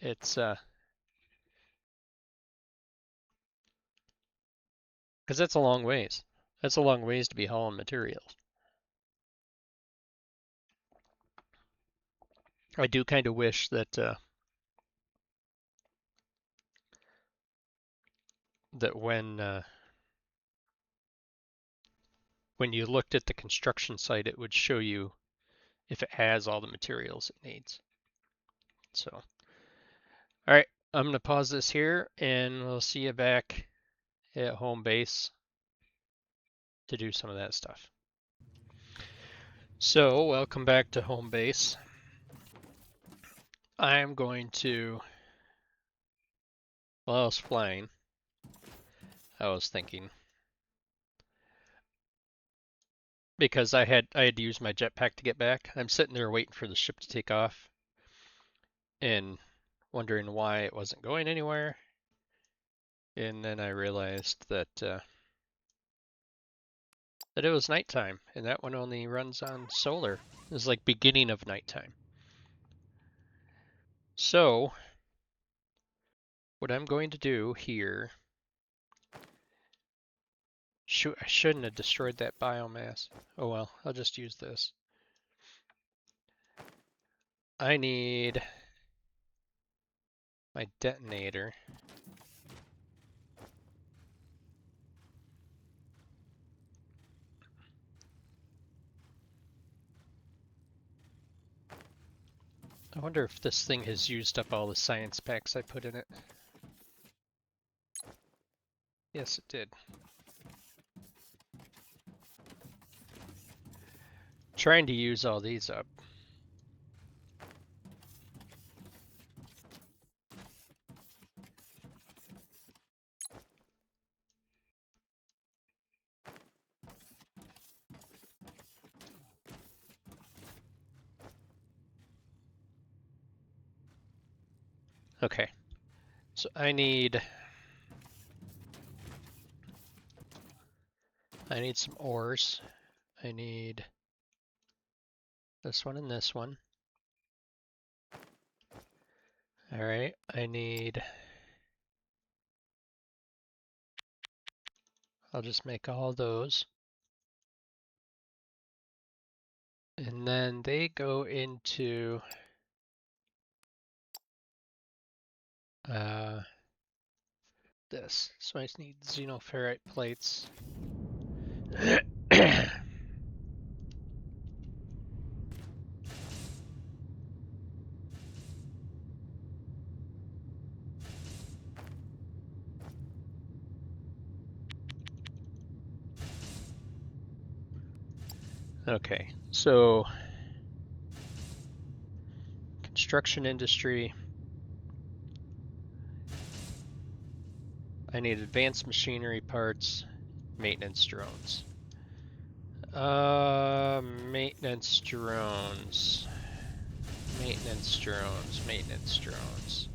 it's, because that's a long ways. That's a long ways to be hauling materials. I do kind of wish that that when you looked at the construction site, it would show you if it has all the materials it needs. So, all right, I'm gonna pause this here, and we'll see you back at home base to do some of that stuff. So, welcome back to home base. I'm going to, while I was flying, I was thinking, because I had to use my jetpack to get back. I'm sitting there waiting for the ship to take off and wondering why it wasn't going anywhere. And then I realized that that it was nighttime, and that one only runs on solar. It was like beginning of nighttime. So what I'm going to do here, shoot, I shouldn't have destroyed that biomass. Oh well, I'll just use this. I need my detonator. I wonder if this thing has used up all the science packs I put in it. Yes, it did. Trying to use all these up. Okay, so I need some ores. I need this one and this one. All right, I need, I'll just make all those. And then they go into this. So I just need xenoferrite plates. Okay, so construction industry. I need advanced machinery parts, maintenance drones. Maintenance drones. Maintenance drones, maintenance drones.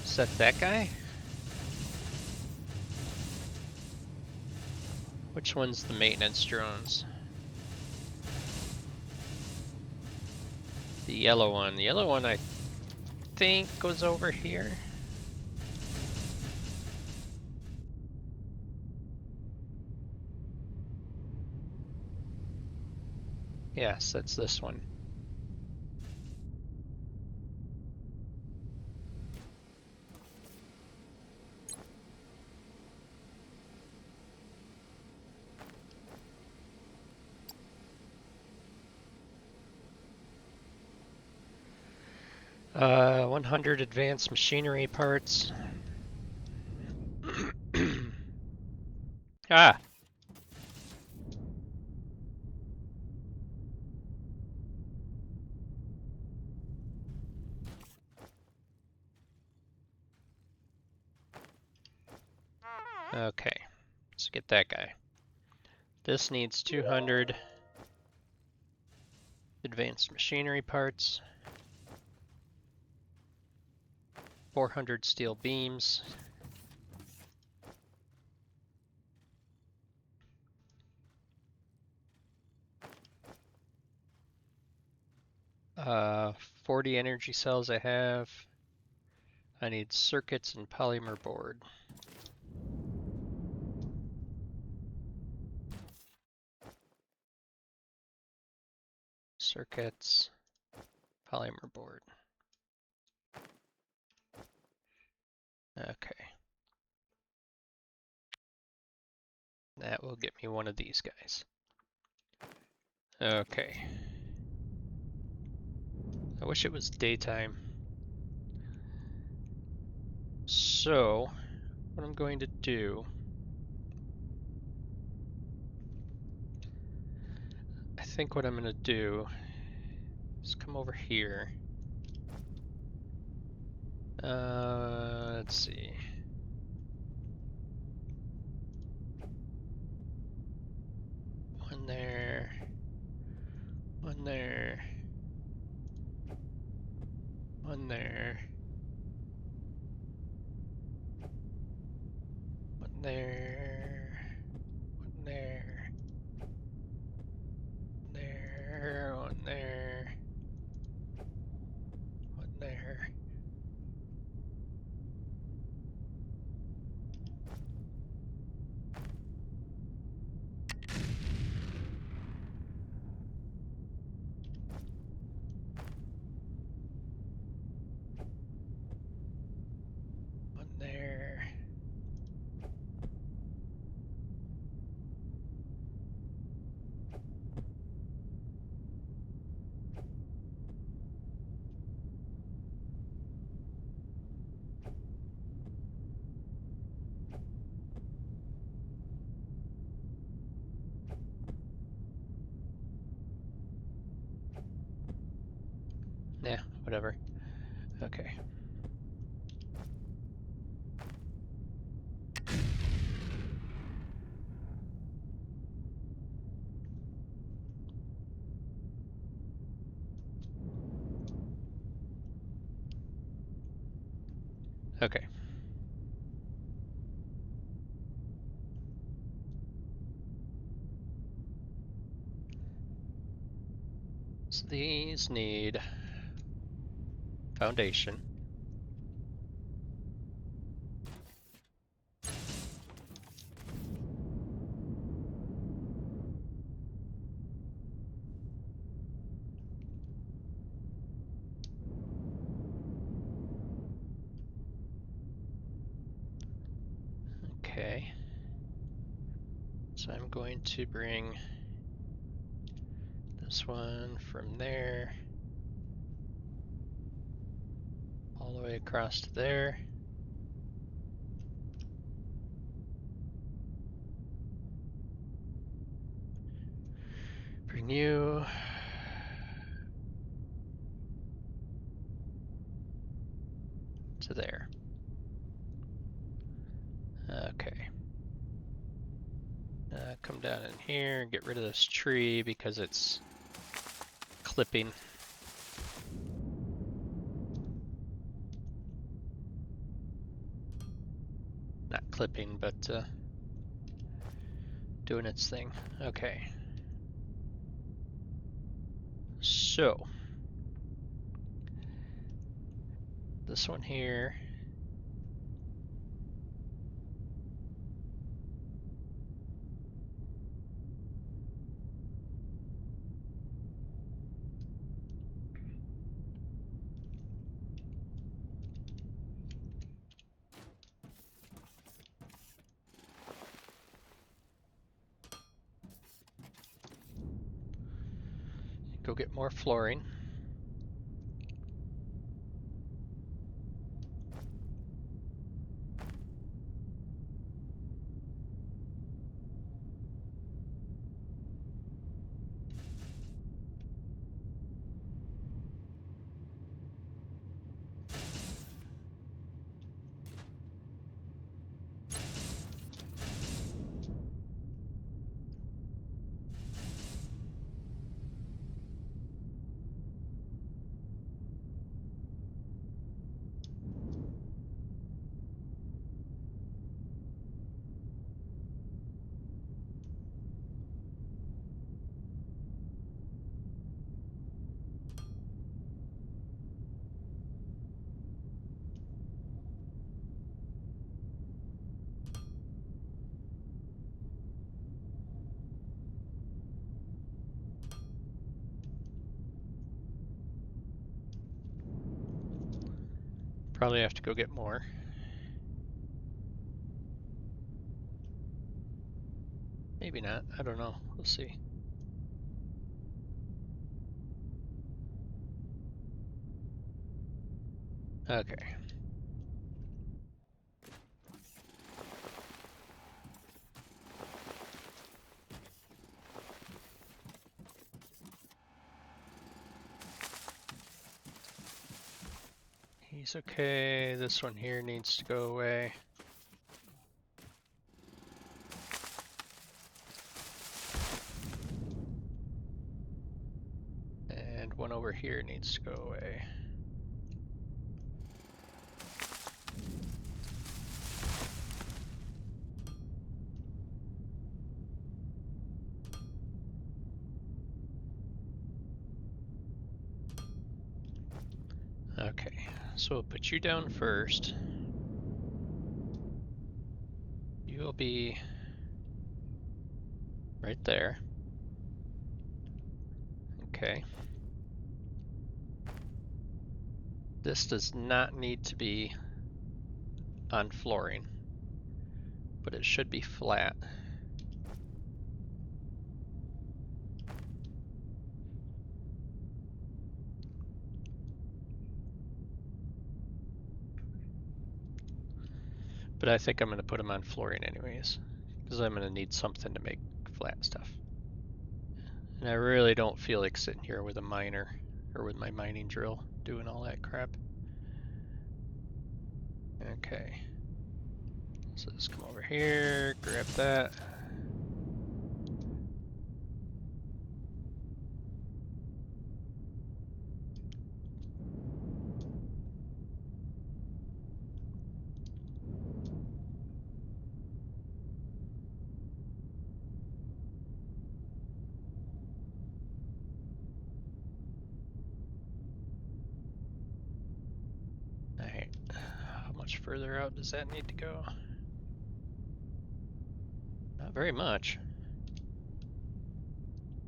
Is that guy? Which one's the maintenance drones? The yellow one. The yellow one I think goes over here. Yes, that's this one. Uh, 100 advanced machinery parts. Ah! Okay, let's get that guy. This needs 200 advanced machinery parts, 400 steel beams, 40 energy cells I have. I need circuits and polymer board. Circuits, polymer board. Okay. That will get me one of these guys. Okay. I wish it was daytime. So, what I'm going to do, I think what I'm going to do is come over here. Let's see. One there. One there. One there. One there. One there. One there. One there. One there. One there. Yeah, whatever. Okay. Okay. So these need foundation. Okay. So I'm going to bring this one from there all the way across to there. you. To there. Okay. Come down in here and get rid of this tree because it's clipping. Not clipping, but doing its thing. Okay. So, this one here. Go get more flooring. Probably have to go get more. Maybe not. I don't know. We'll see. Okay. He's okay. This one here needs to go away. And one over here needs to go away. Okay, so we'll put you down first. You will be right there. Okay. This does not need to be on flooring, but it should be flat. But I think I'm going to put them on flooring anyways, because I'm going to need something to make flat stuff. And I really don't feel like sitting here with a miner or with my mining drill doing all that crap. Okay. So let's come over here, grab that. Alright. How much further out does that need to go? Not very much.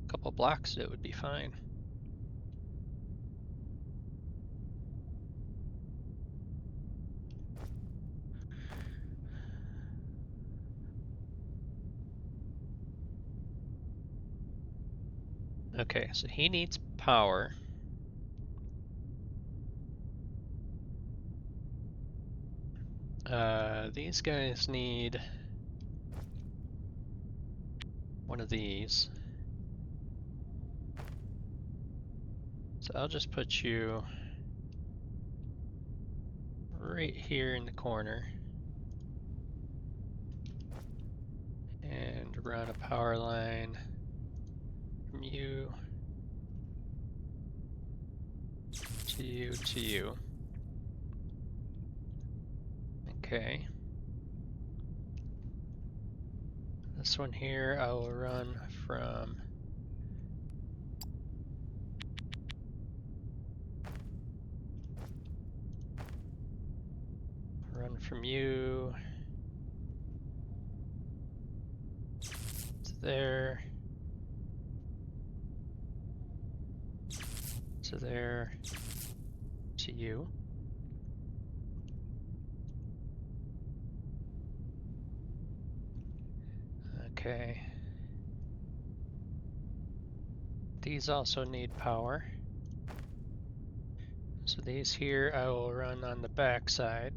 A couple blocks, it would be fine. Okay, so he needs power. These guys need one of these. So I'll just put you right here in the corner and run a power line from you to you to you. Okay. This one here I will run from you to there to there to you. Okay. These also need power. So these here I will run on the back side.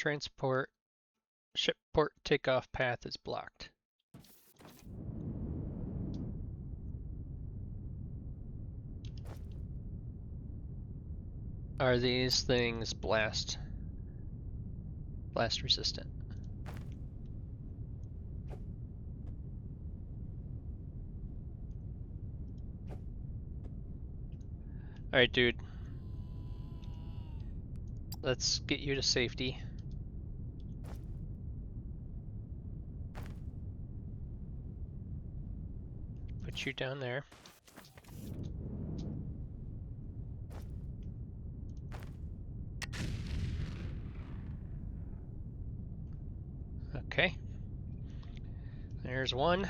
Shipport takeoff path is blocked. Are these things blast resistant? Alright, dude. Let's get you to safety. Put you down there. Okay. There's one.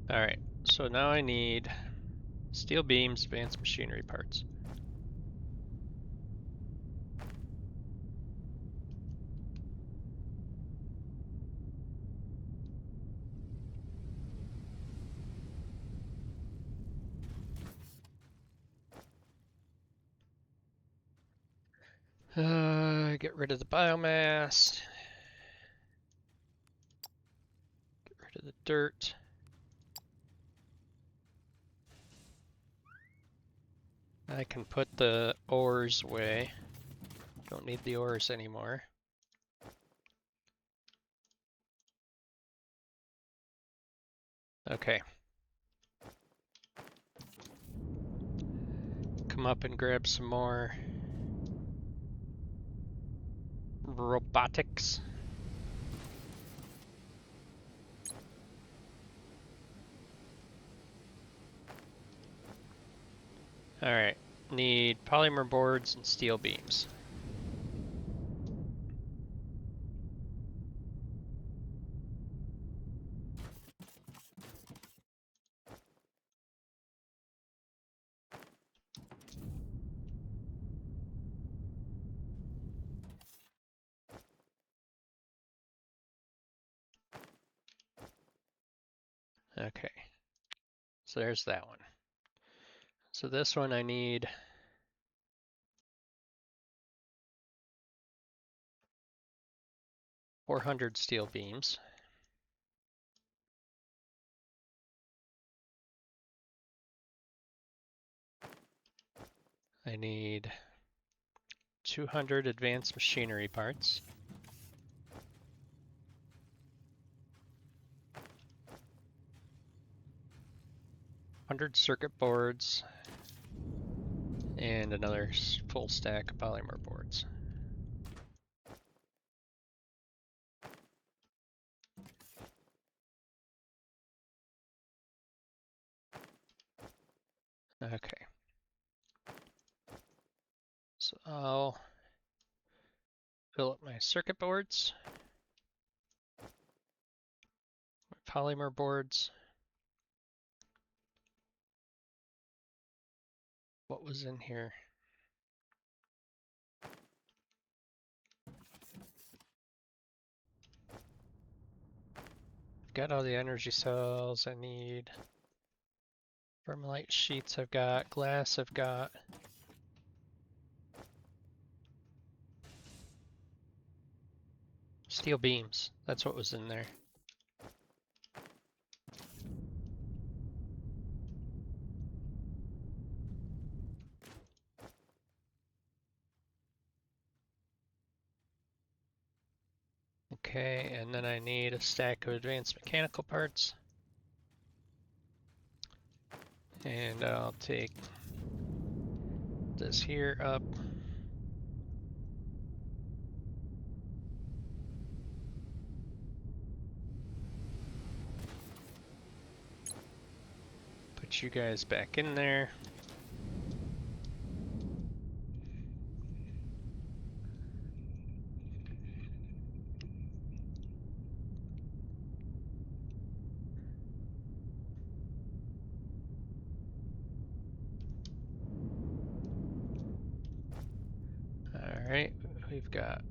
Alright, so now I need steel beams, advanced machinery parts. Get rid of the biomass. Get rid of the dirt. I can put the ores away. Don't need the ores anymore. Okay. Come up and grab some more robotics. Alright, need polymer boards and steel beams. Okay, so there's that one. So this one I need 400 steel beams. I need 200 advanced machinery parts. 100 circuit boards. And another full stack of polymer boards. Okay. So I'll Fill up my circuit boards, my polymer boards. What was in here? Got all the energy cells I need. Vermilite sheets I've got, glass I've got. Steel beams, that's what was in there. Okay, and then I need a stack of advanced mechanical parts. And I'll take this here up. Put you guys back in there. Alright, we've got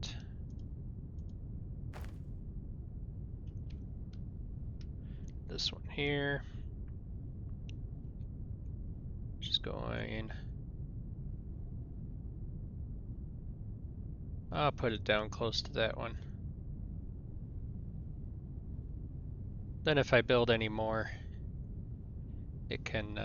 this one here. Just going. I'll put it down close to that one. Then if I build any more, it can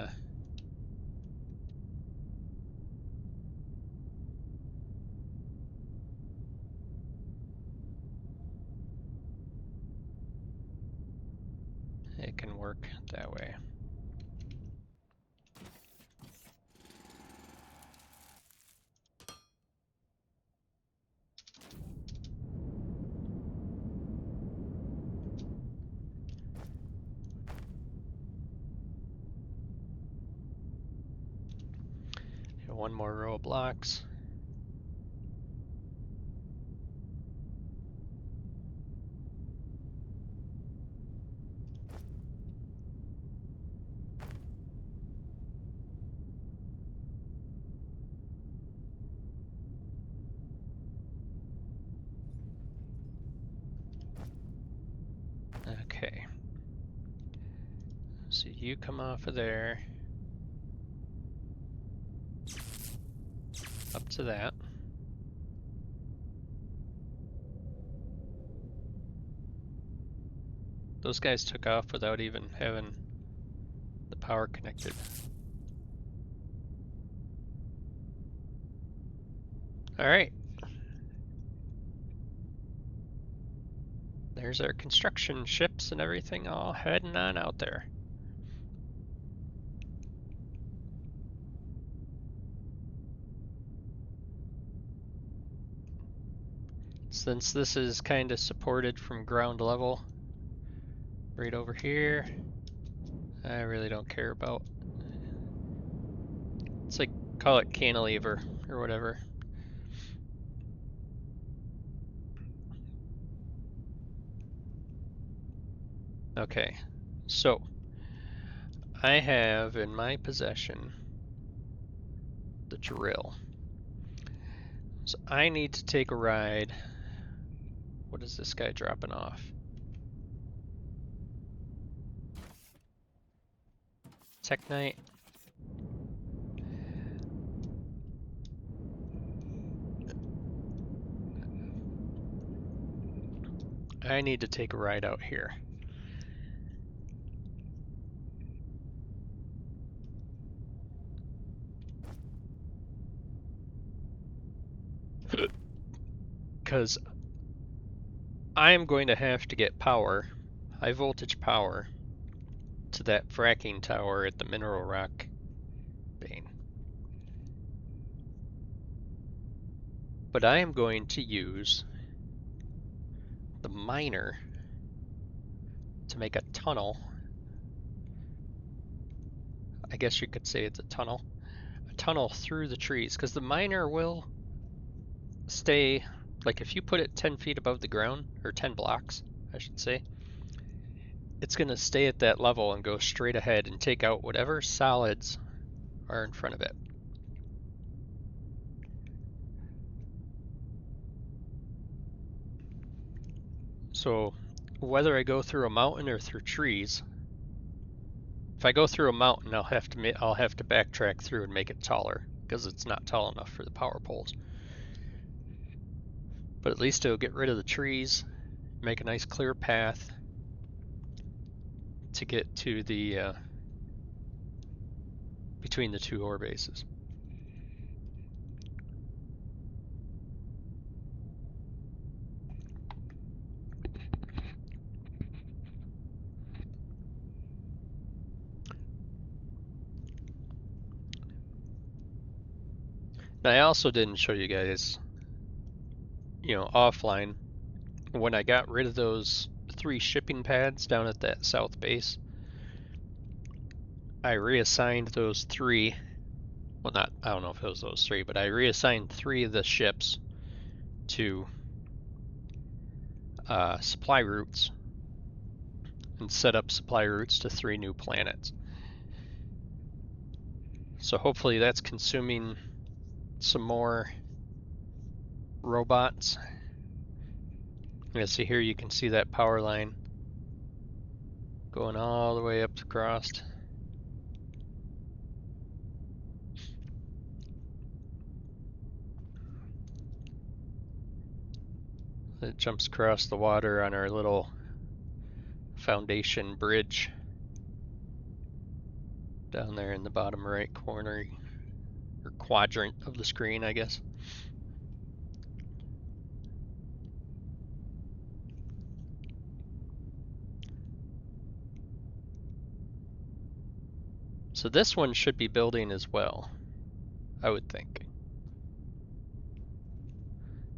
work that way. One more row of blocks. Okay. So you come off of there. Up to that. Those guys took off without even having the power connected. Alright. There's our construction ships and everything all heading on out there. Since this is kind of supported from ground level, right over here, I really don't care about. It's like, call it cantilever or whatever. Okay, so I have in my possession the drill. So I need to take a ride. What is this guy dropping off? Teknite. I need to take a ride out here. Because I am going to have to get power, high voltage power, to that fracking tower at the mineral rock vein. But I am going to use the miner to make a tunnel. I guess you could say it's a tunnel through the trees, because the miner will stay like if you put it 10 feet above the ground, or 10 blocks, I should say, it's going to stay at that level and go straight ahead and take out whatever solids are in front of it. So whether I go through a mountain or through trees, if I go through a mountain, I'll have to backtrack through and make it taller because it's not tall enough for the power poles. But at least it'll get rid of the trees, make a nice clear path to get to the between the two ore bases. Now I also didn't show you guys, offline, when I got rid of those 3 shipping pads down at that south base, I reassigned those 3. Well, I don't know if it was those 3, but I reassigned 3 of the ships to supply routes and set up supply routes to 3 new planets. So hopefully that's consuming some more robots. See here, you can see that power line going all the way up across. It jumps across the water on our little foundation bridge down there in the bottom right corner, or quadrant of the screen, I guess. So this one should be building as well, I would think.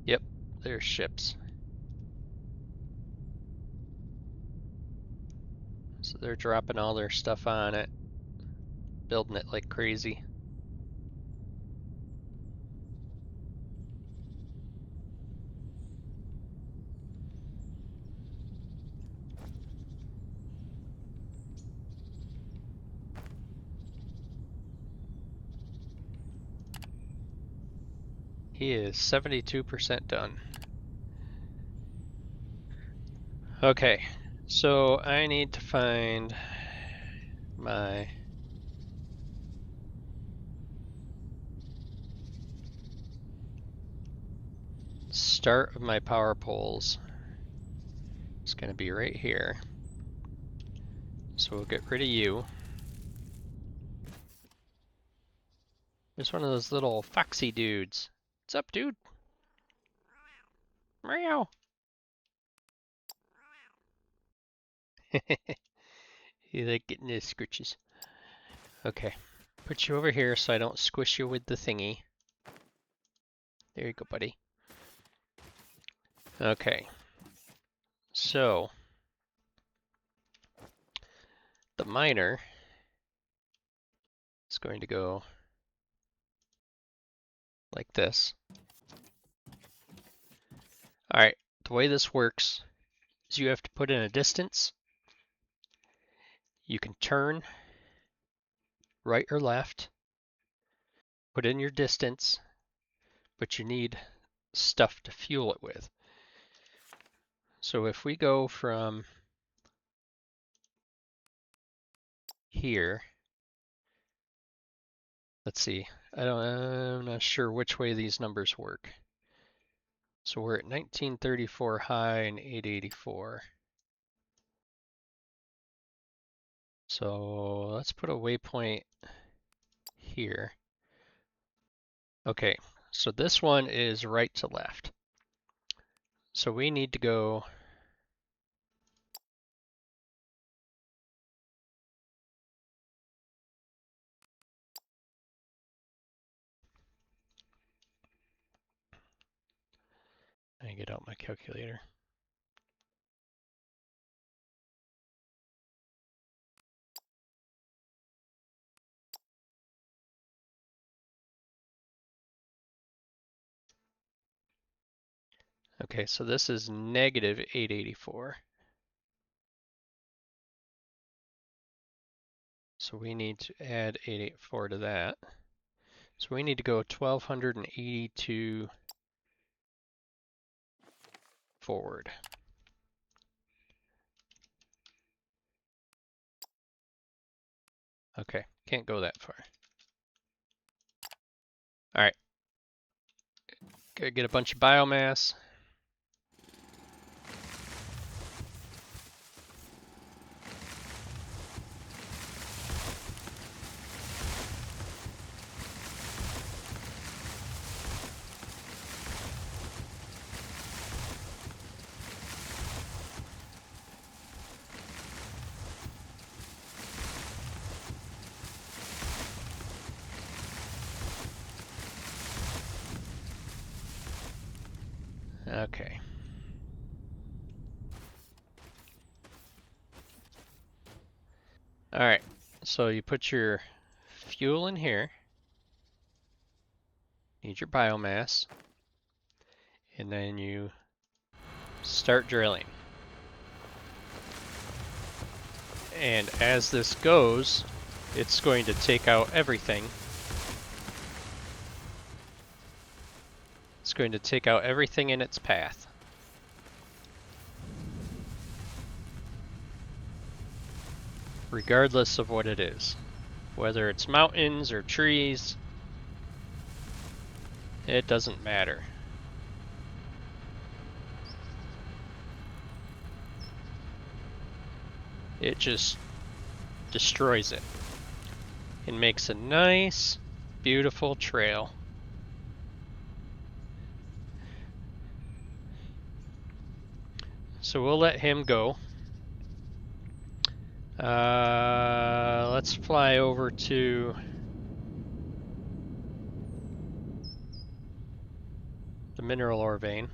Yep, there's ships. So they're dropping all their stuff on it, building it like crazy. He is 72% done. Okay, so I need to find my start of my power poles. It's going to be right here. So we'll get rid of you. There's one of those little foxy dudes. What's up, dude? Meow. You like getting his scritches. Okay. Put you over here so I don't squish you with the thingy. There you go, buddy. Okay. So, the miner is going to go like this. Alright, the way this works is you have to put in a distance. You can turn right or left, put in your distance, but you need stuff to fuel it with. So if we go from here, let's see, I'm not sure which way these numbers work. So we're at 1934 high and 884. So let's put a waypoint here. Okay, so this one is right to left. So we need to go and get out my calculator. Okay, so this is negative 884. So we need to add 884 to that. So we need to go 1282 forward. Okay, can't go that far. All right, gotta get a bunch of biomass. Okay. All right, so you put your fuel in here, need your biomass, and then you start drilling. And as this goes, it's going to take out everything. It's going to take out everything in its path. Regardless of what it is. Whether it's mountains or trees, it doesn't matter. It just destroys it and makes a nice, beautiful trail. So we'll let him go. Let's fly over to the mineral ore vein.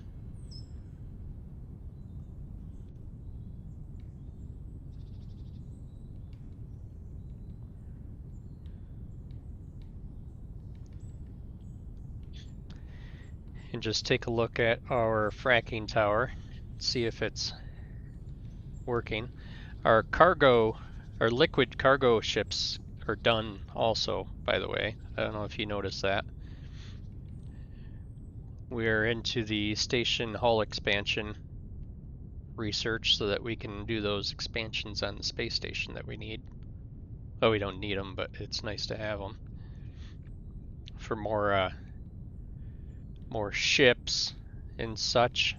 And just take a look at our fracking tower, see if it's working. Our liquid cargo ships are done also, by the way. I don't know if you noticed that. We're into the station hull expansion research so that we can do those expansions on the space station that we need. Well, we don't need them, but it's nice to have them for more ships and such.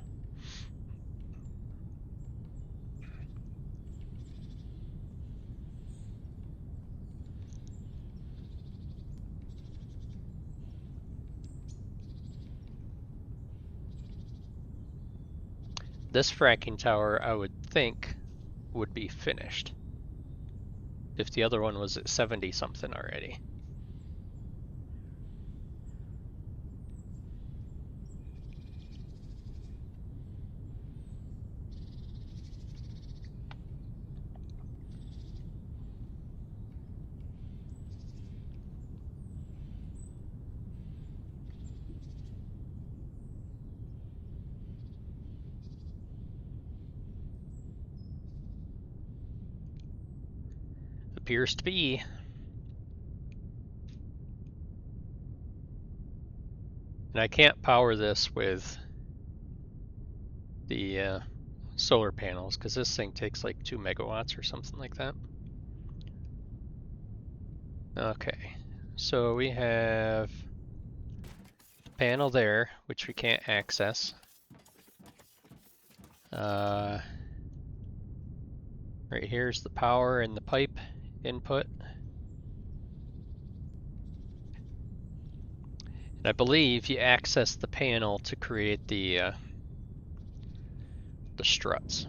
This fracking tower, I would think, would be finished if the other one was at 70 something already. Appears to be. And I can't power this with the solar panels because this thing takes like 2 megawatts or something like that. Okay, so we have a panel there, which we can't access. Right here's the power and the pipe input. And I believe you access the panel to create the struts.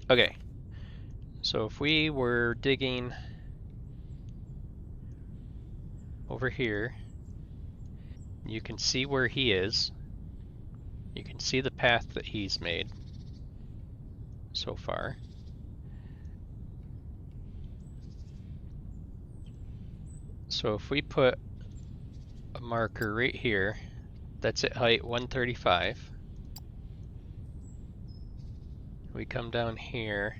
Okay, so if we were digging over here, you can see where he is. You can see the path that he's made so far. So if we put a marker right here That's at height 135. We come down here.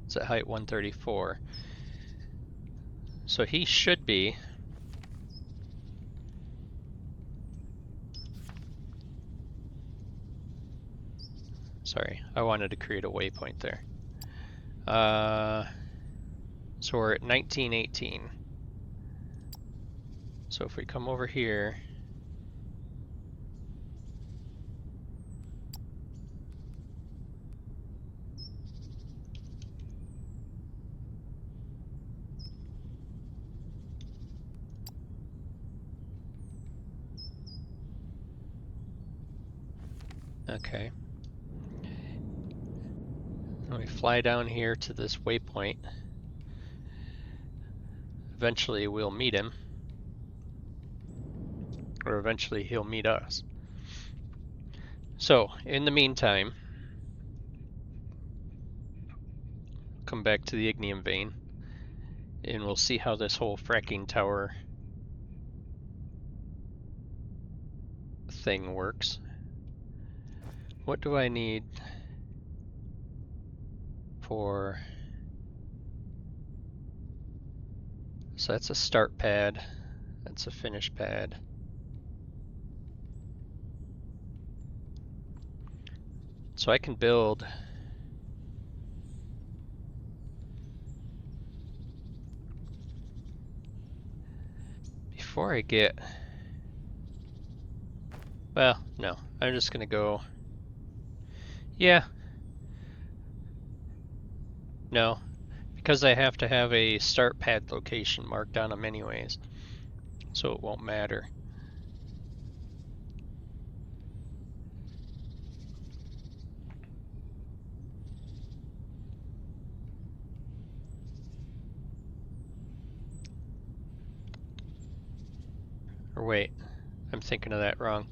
It's at height 134. So he should be sorry, I wanted to create a waypoint there. So we're at 1918. So if we come over here, okay. And we fly down here to this waypoint. Eventually we'll meet him. Or eventually he'll meet us. So, in the meantime, come back to the ignium vein, and we'll see how this whole fracking tower thing works. What do I need for... So that's a start pad, that's a finish pad. So I can build before I get, well, no, I'm just gonna go, yeah, no, because I have to have a start pad location marked on them anyways, so it won't matter. Or wait, I'm thinking of that wrong.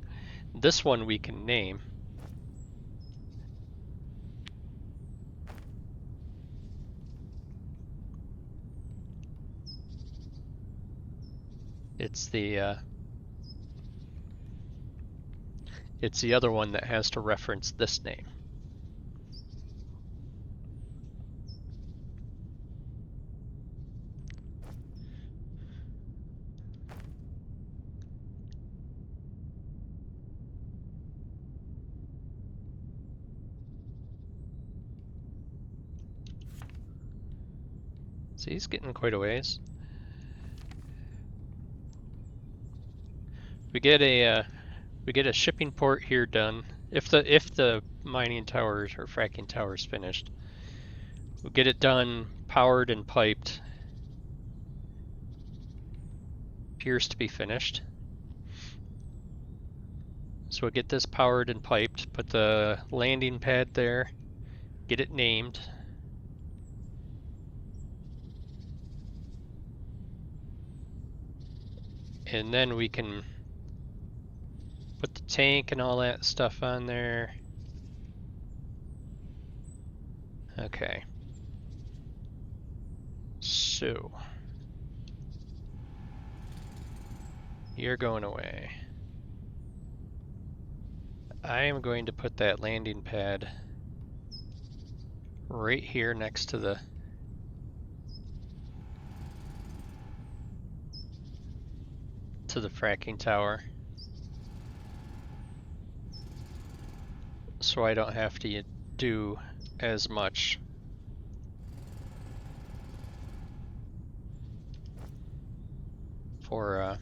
This one we can name. It's the other one that has to reference this name. See, he's getting quite a ways. We get a shipping port here done. If the mining towers or fracking tower is finished, we'll get it done, powered and piped. Appears to be finished. So we'll get this powered and piped, put the landing pad there, get it named. And then we can put the tank and all that stuff on there. Okay. So, you're going away. I am going to put that landing pad right here next to the fracking tower, so I don't have to do as much for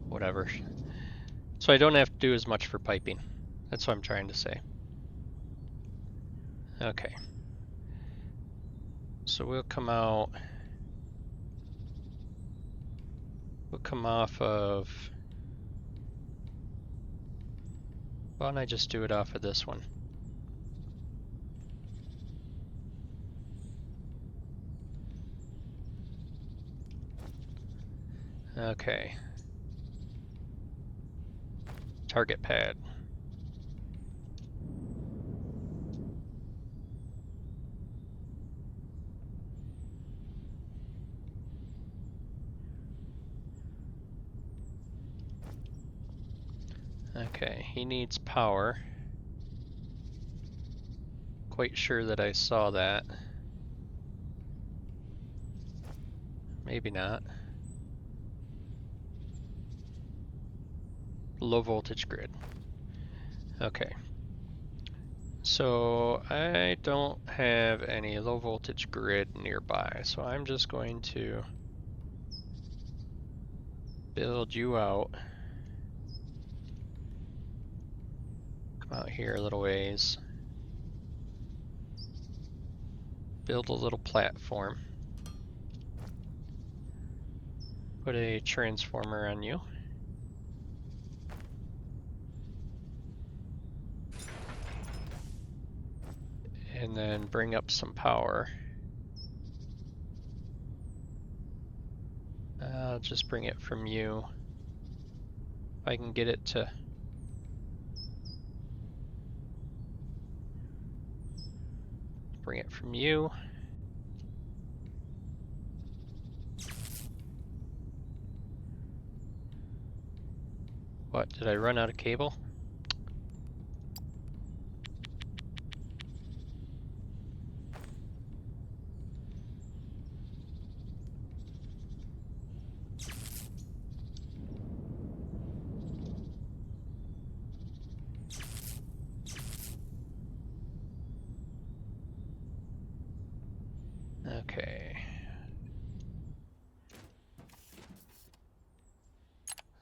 whatever. So I don't have to do as much for piping. That's what I'm trying to say. Okay. So we'll come out. We'll come off of. Why don't I just do it off of this one? Okay. Target pad. Okay, he needs power. Quite sure that I saw that. Maybe not. Low voltage grid. Okay. So I don't have any low voltage grid nearby, so I'm just going to build you out. Come out here a little ways. Build a little platform. Put a transformer on you. And then bring up some power. I'll just bring it from you. If I can get it to bring it from you. What, did I run out of cable? Okay.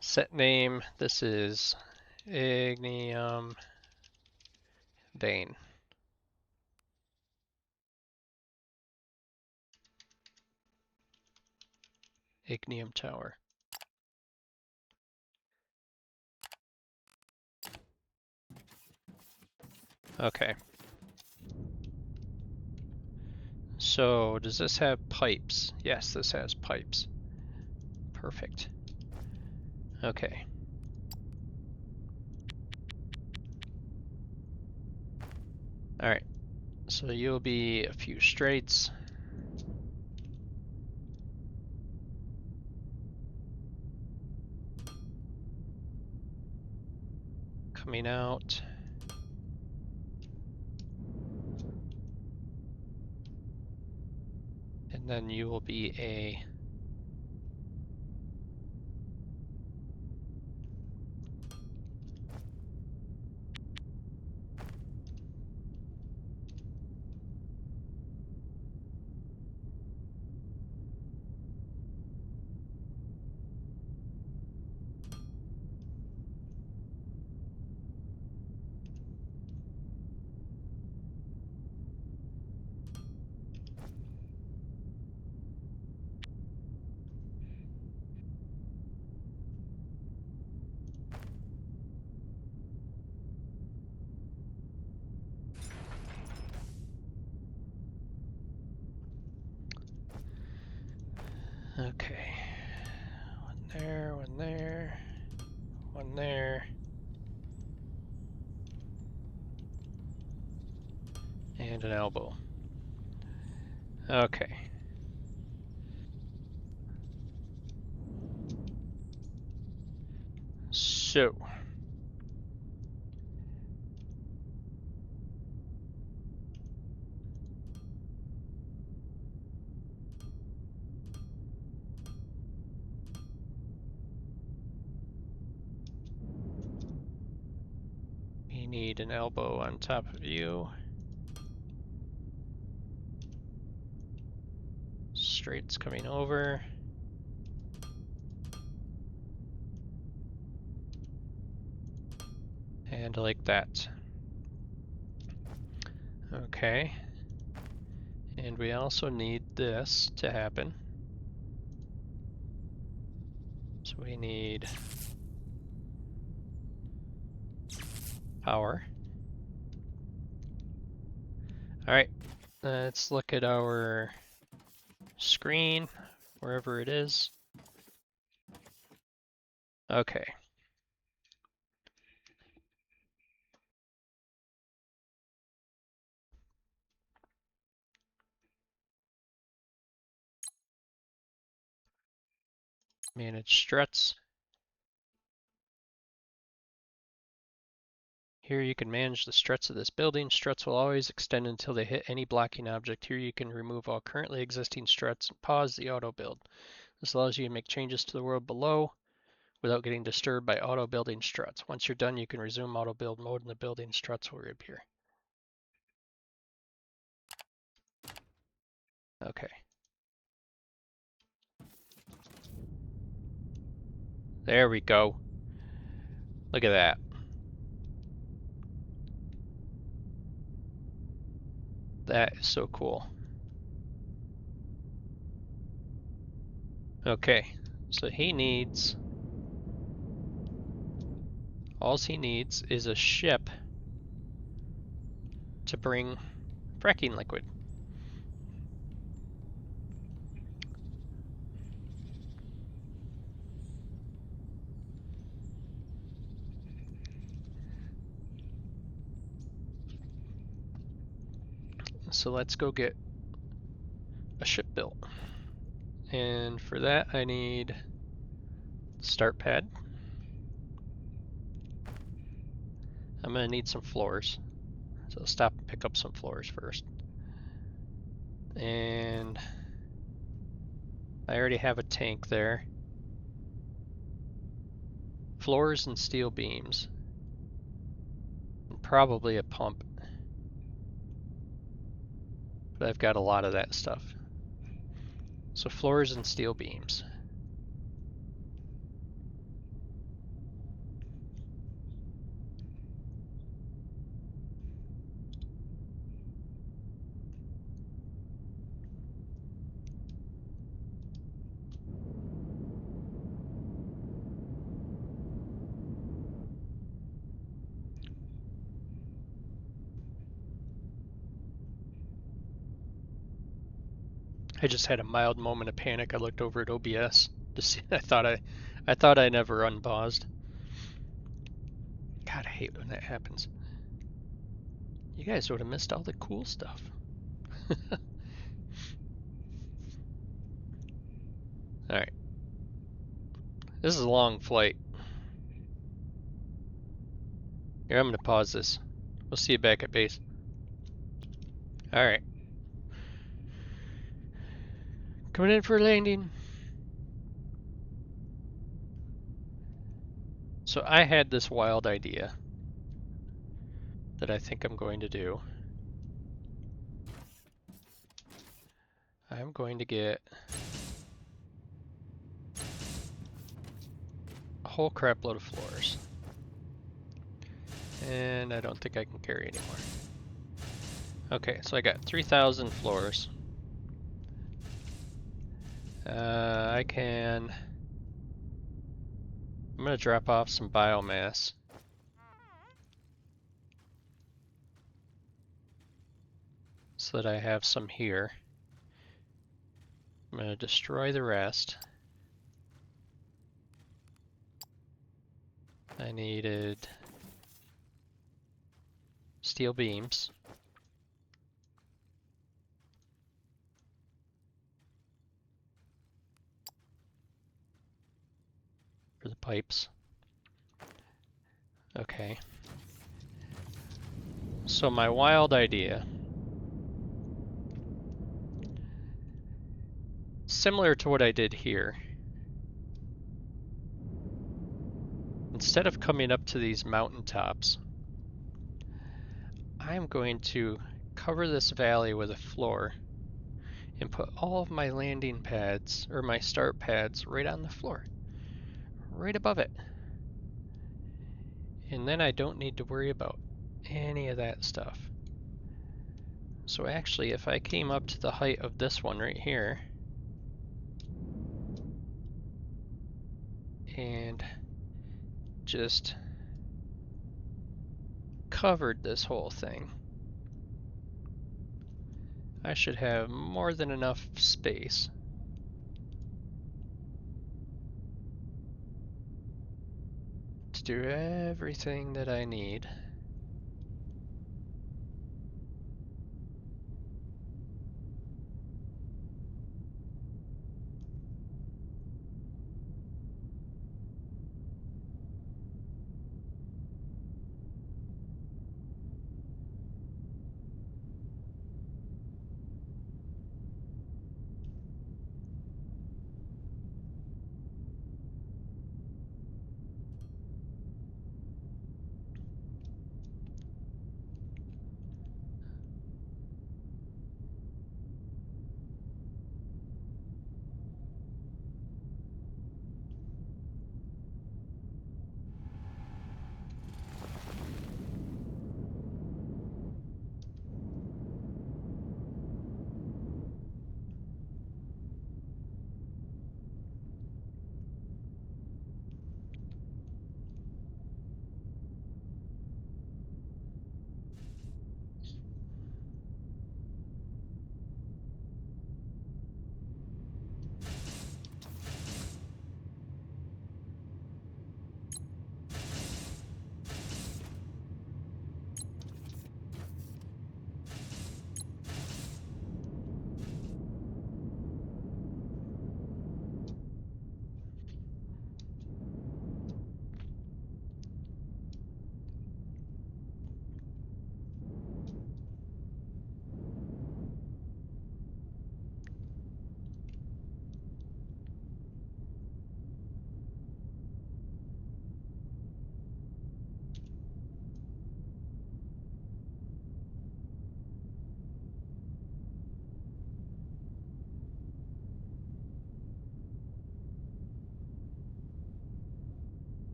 Set name, this is Ignium Dane. Ignium Tower. Okay. So does this have pipes? Yes, this has pipes. Perfect. Okay. All right. So you'll be a few straights. Coming out. And then you will be a okay. One there, one there, one there. And an elbow. Okay. So we need an elbow on top of you. Straights coming over. And like that. Okay. And we also need this to happen. So we need power. All right, let's look at our screen, wherever it is. Okay. Manage struts. Here you can manage the struts of this building. Struts will always extend until they hit any blocking object. Here you can remove all currently existing struts and pause the auto build. This allows you to make changes to the world below without getting disturbed by auto building struts. Once you're done, you can resume auto build mode and the building struts will reappear. Okay. There we go. Look at that. That is so cool. Okay, so all he needs is a ship to bring fracking liquid. So let's go get a ship built. And for that I need start pad. I'm gonna need some floors. So I'll stop and pick up some floors first. And I already have a tank there. Floors and steel beams. And probably a pump. But I've got a lot of that stuff. So floors and steel beams. I just had a mild moment of panic. I looked over at OBS to see. I thought I never unpaused. God, I hate when that happens. You guys would have missed all the cool stuff. All right, this is a long flight. Here, I'm gonna pause this. We'll see you back at base. All right, coming in for a landing. So I had this wild idea that I think I'm going to do. I'm going to get a whole crap load of floors. And I don't think I can carry anymore. Okay, so I got 3,000 floors. I'm gonna drop off some biomass. So that I have some here. I'm gonna destroy the rest. I needed steel beams. For the pipes. Okay. So my wild idea, similar to what I did here, instead of coming up to these mountaintops, I'm going to cover this valley with a floor and put all of my landing pads, or my start pads, right on the floor. Right above it. And then I don't need to worry about any of that stuff. So actually, if I came up to the height of this one right here, and just covered this whole thing, I should have more than enough space to do everything that I need.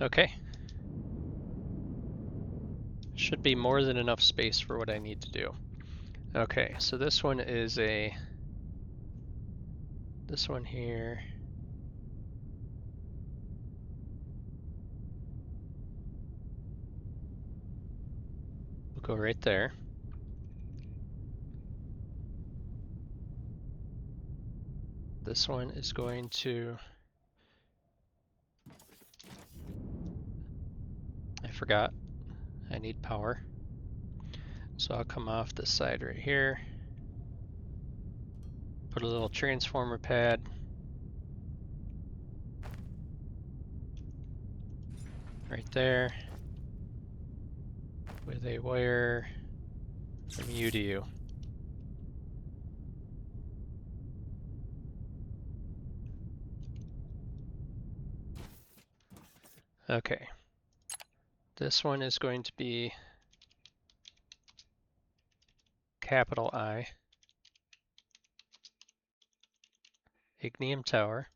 Okay. Should be more than enough space for what I need to do. Okay, so this one is this one here. We'll go right there. This one is going to, I forgot, I need power. So I'll come off this side right here, put a little transformer pad. Right there, with a wire from you to you. Okay. This one is going to be capital I, Ignium Tower.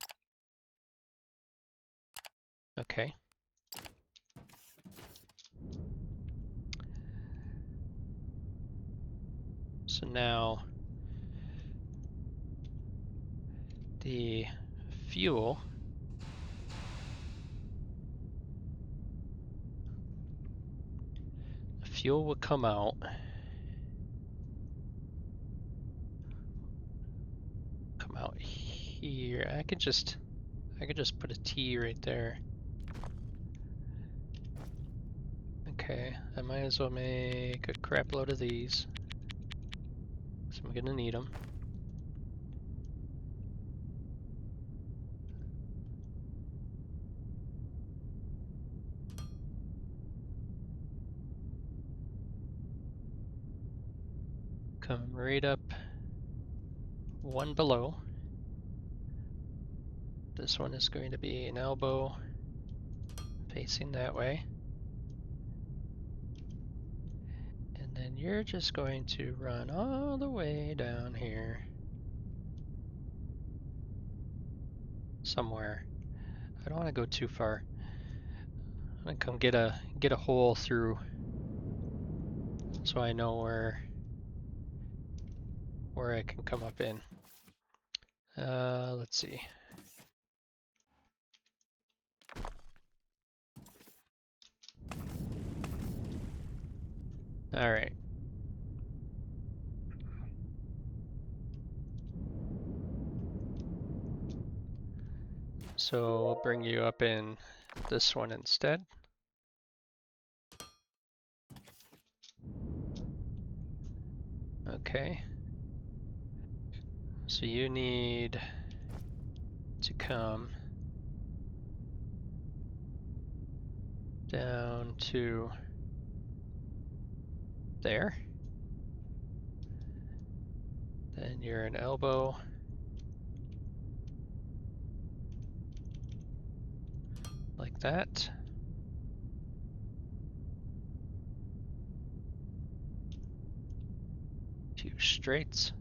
Okay. So now the fuel would come out. Come out here. I could just put a T right there. Okay, I might as well make a crap load of these. So I'm gonna need them. Come right up one below. This one is going to be an elbow facing that way. And then you're just going to run all the way down here. Somewhere. I don't want to go too far. I'm gonna come get a hole through so I know where I can come up in. Let's see. All right. So we'll bring you up in this one instead. Okay. So you need to come down to there. Then you're an elbow. Like that. Two straights.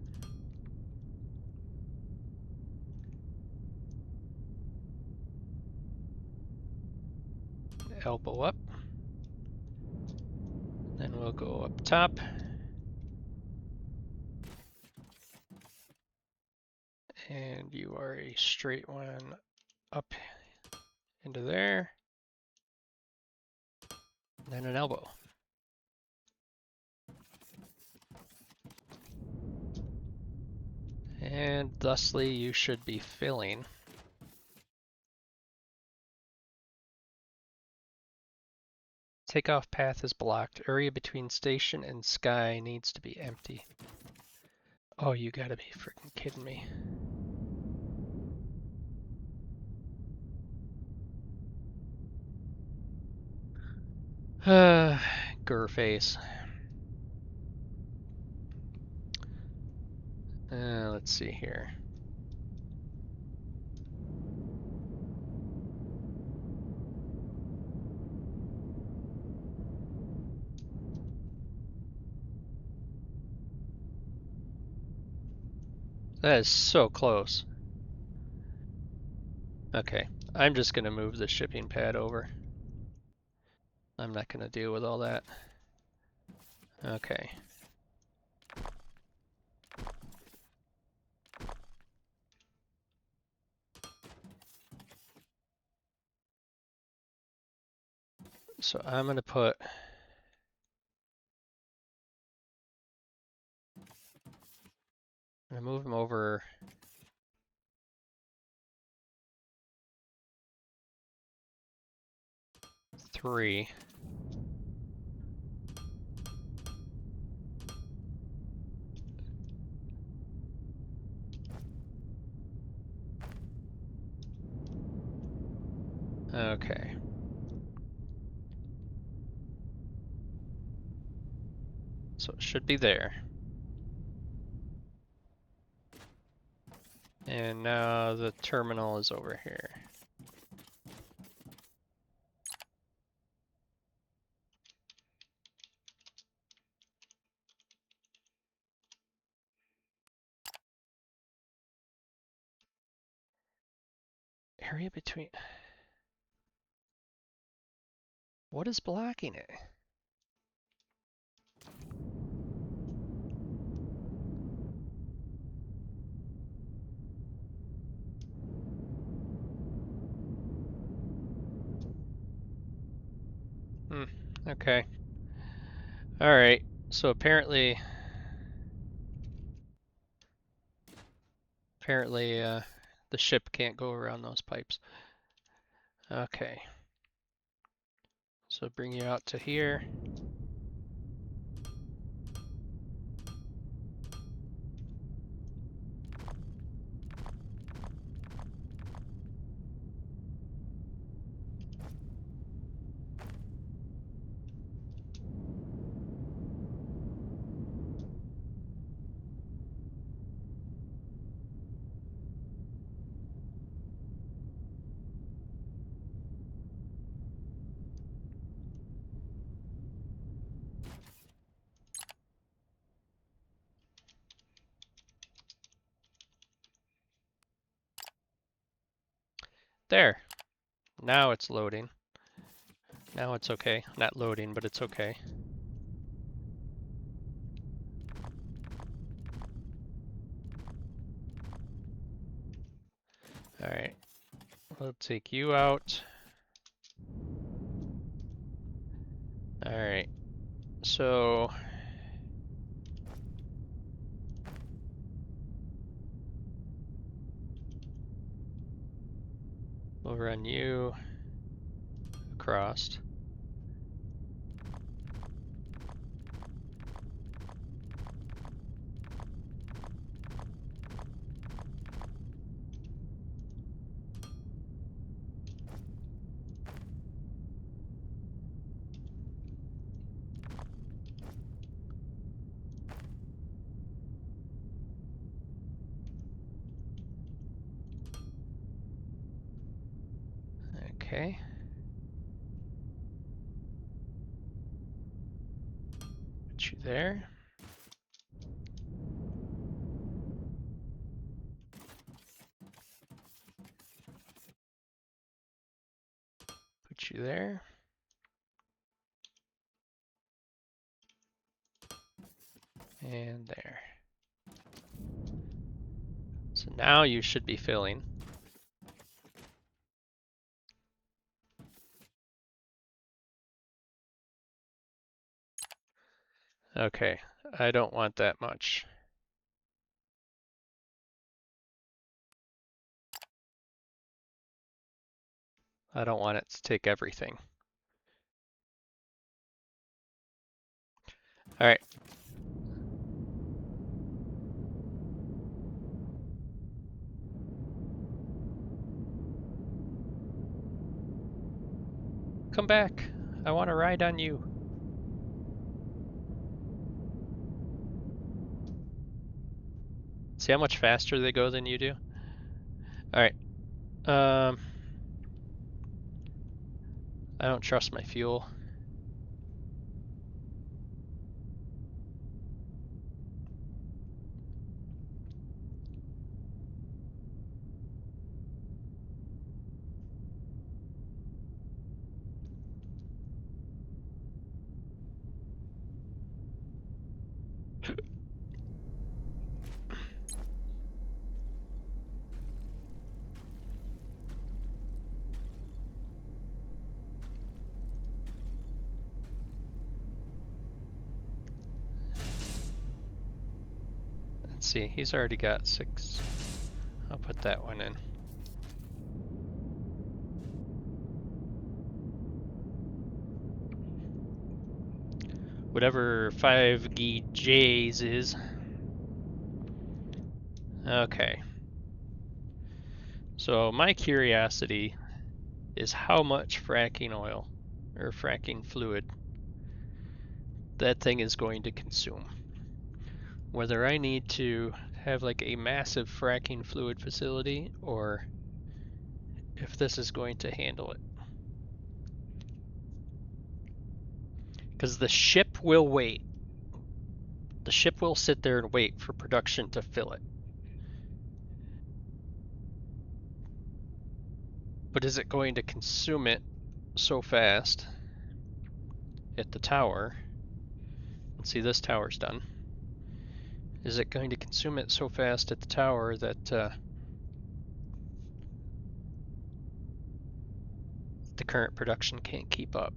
Elbow up. Then we'll go up top. And you are a straight one up into there. Then an elbow. And thusly you should be filling. Takeoff path is blocked. Area between station and sky needs to be empty. Oh, you gotta be freaking kidding me. Grr face. Let's see here. That is so close. Okay, I'm just gonna move the shipping pad over. I'm not gonna deal with all that. Okay. So I'm gonna move them over 3. Okay. So it should be there. And now the terminal is over here. Area between... What is blocking it? Okay. Alright. So apparently the ship can't go around those pipes. Okay. So bring you out to here. There. Now it's loading. Now it's okay. Not loading, but it's okay. Alright. We'll take you out. Alright. So we'll run you across. Okay. Put you there. Put you there. And there. So now you should be filling. Okay, I don't want that much. I don't want it to take everything. All right. Come back. I want to ride on you. See how much faster they go than you do? All right. I don't trust my fuel. see, he's already got 6. I'll put that one in. Whatever 5GJs is. Okay. So my curiosity is how much fracking oil or fracking fluid that thing is going to consume. Whether I need to have like a massive fracking fluid facility or if this is going to handle it. Because the ship will wait. The ship will sit there and wait for production to fill it. But is it going to consume it so fast at the tower? Let's see, this tower's done. Is it going to consume it so fast at the tower that the current production can't keep up?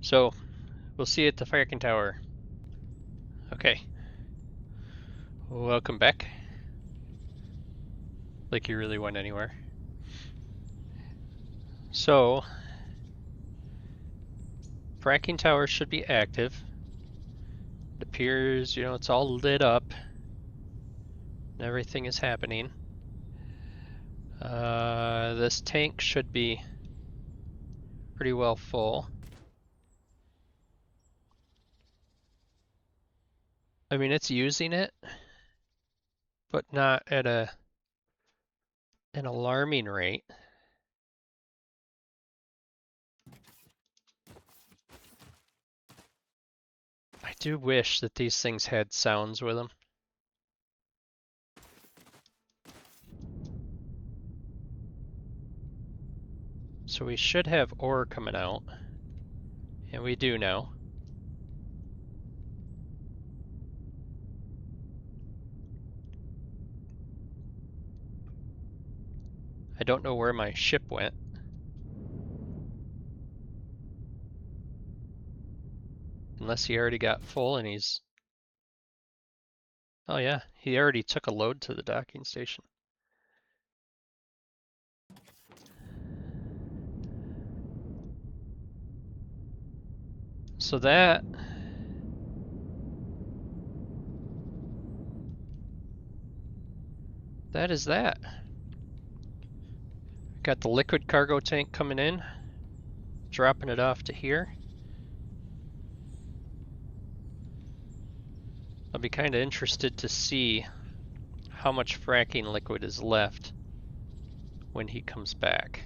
So, we'll see at the fracking tower. Okay. Welcome back. Like you really went anywhere. So, fracking tower should be active. It appears, it's all lit up. And everything is happening. This tank should be pretty well full. I mean, it's using it, but not at an alarming rate. I do wish that these things had sounds with them. So we should have ore coming out, and we do now. I don't know where my ship went. Unless he already got full and he's... Oh yeah, he already took a load to the docking station. So that is that. Got the liquid cargo tank coming in, dropping it off to here. I'll be kind of interested to see how much fracking liquid is left when he comes back.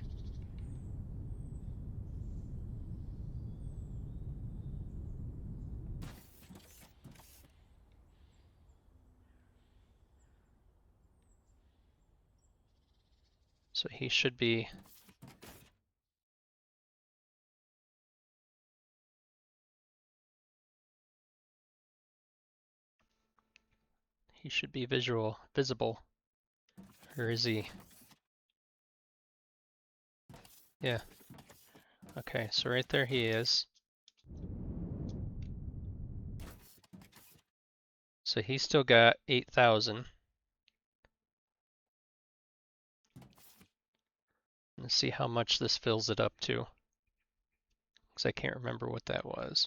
So he should be... He should be visible. Or is he? Yeah. Okay, so right there he is. So he's still got 8,000. Let's see how much this fills it up to. Because I can't remember what that was.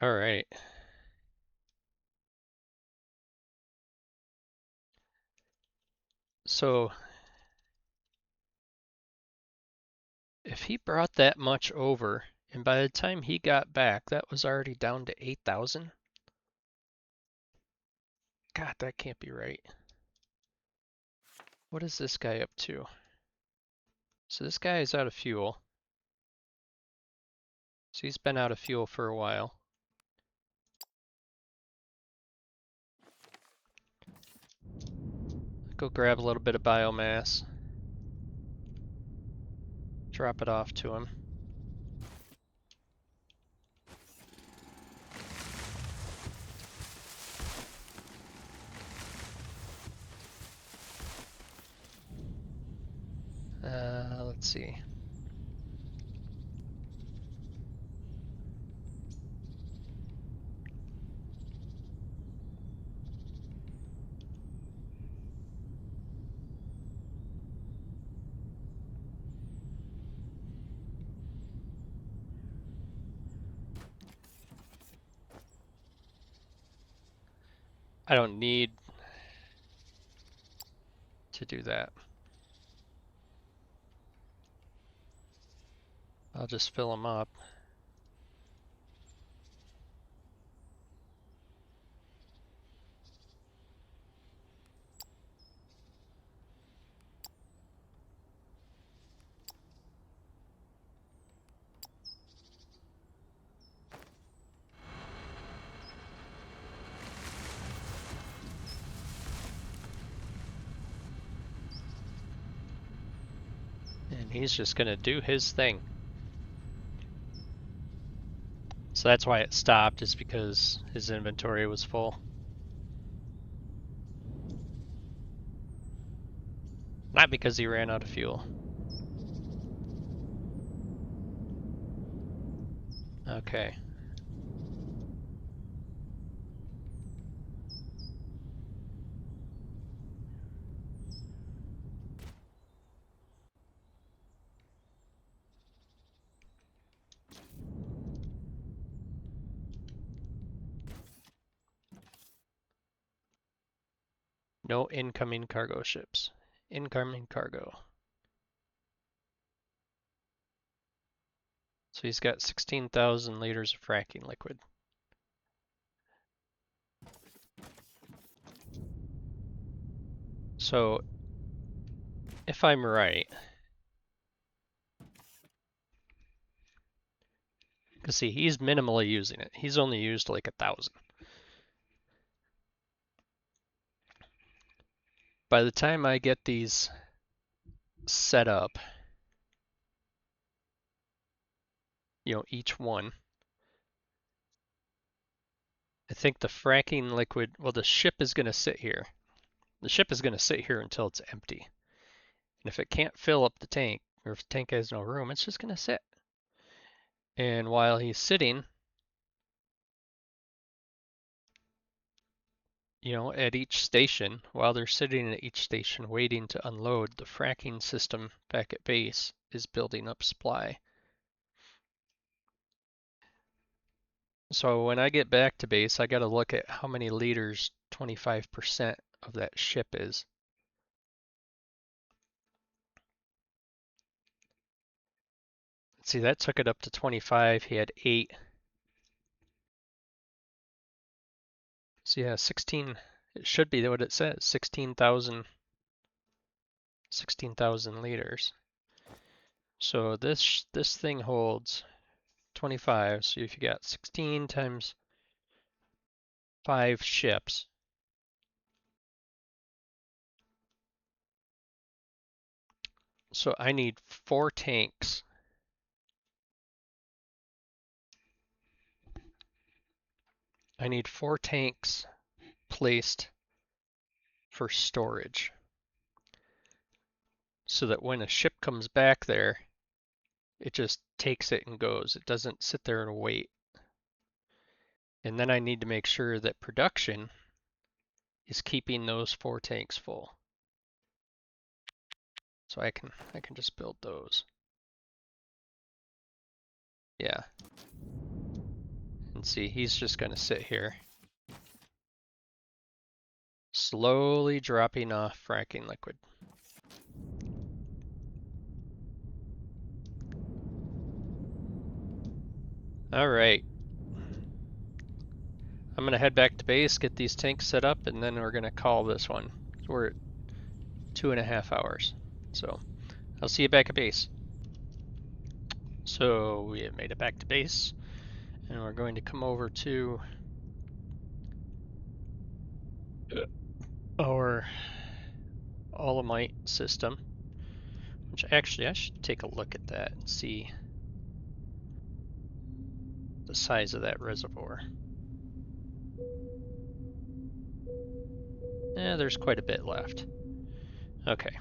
All right. So if he brought that much over, and by the time he got back, that was already down to 8,000. God, that can't be right. What is this guy up to? So this guy is out of fuel. So he's been out of fuel for a while. Go grab a little bit of biomass. Drop it off to him. Let's see. I don't need to do that. I'll just fill them up. And he's just gonna do his thing. So that's why it stopped, is because his inventory was full. Not because he ran out of fuel. Okay. No incoming cargo ships. Incoming cargo. So he's got 16,000 liters of fracking liquid. So if I'm right, because see, he's minimally using it. He's only used like 1,000. By the time I get these set up, each one, I think the fracking liquid, well, the ship is going to sit here. The ship is going to sit here until it's empty. And if it can't fill up the tank, or if the tank has no room, it's just going to sit. And while he's sitting, at each station, while they're sitting at each station waiting to unload, the fracking system back at base is building up supply. So when I get back to base, I got to look at how many liters 25% of that ship is. See, that took it up to 25. He had 8. So yeah, 16. It should be what it says, 16,000 liters. So this thing holds 25. So if you got 16 times 5 ships, so I need 4 tanks. I need 4 tanks placed for storage, so that when a ship comes back there, it just takes it and goes. It doesn't sit there and wait. And then I need to make sure that production is keeping those 4 tanks full. So I can just build those. Yeah. And see, he's just gonna sit here, slowly dropping off fracking liquid. All right. I'm gonna head back to base, get these tanks set up, and then we're gonna call this one. We're at 2.5 hours. So I'll see you back at base. So we have made it back to base, and we're going to come over to our Olamite system, which actually I should take a look at that and see the size of that reservoir. Yeah, there's quite a bit left. Okay.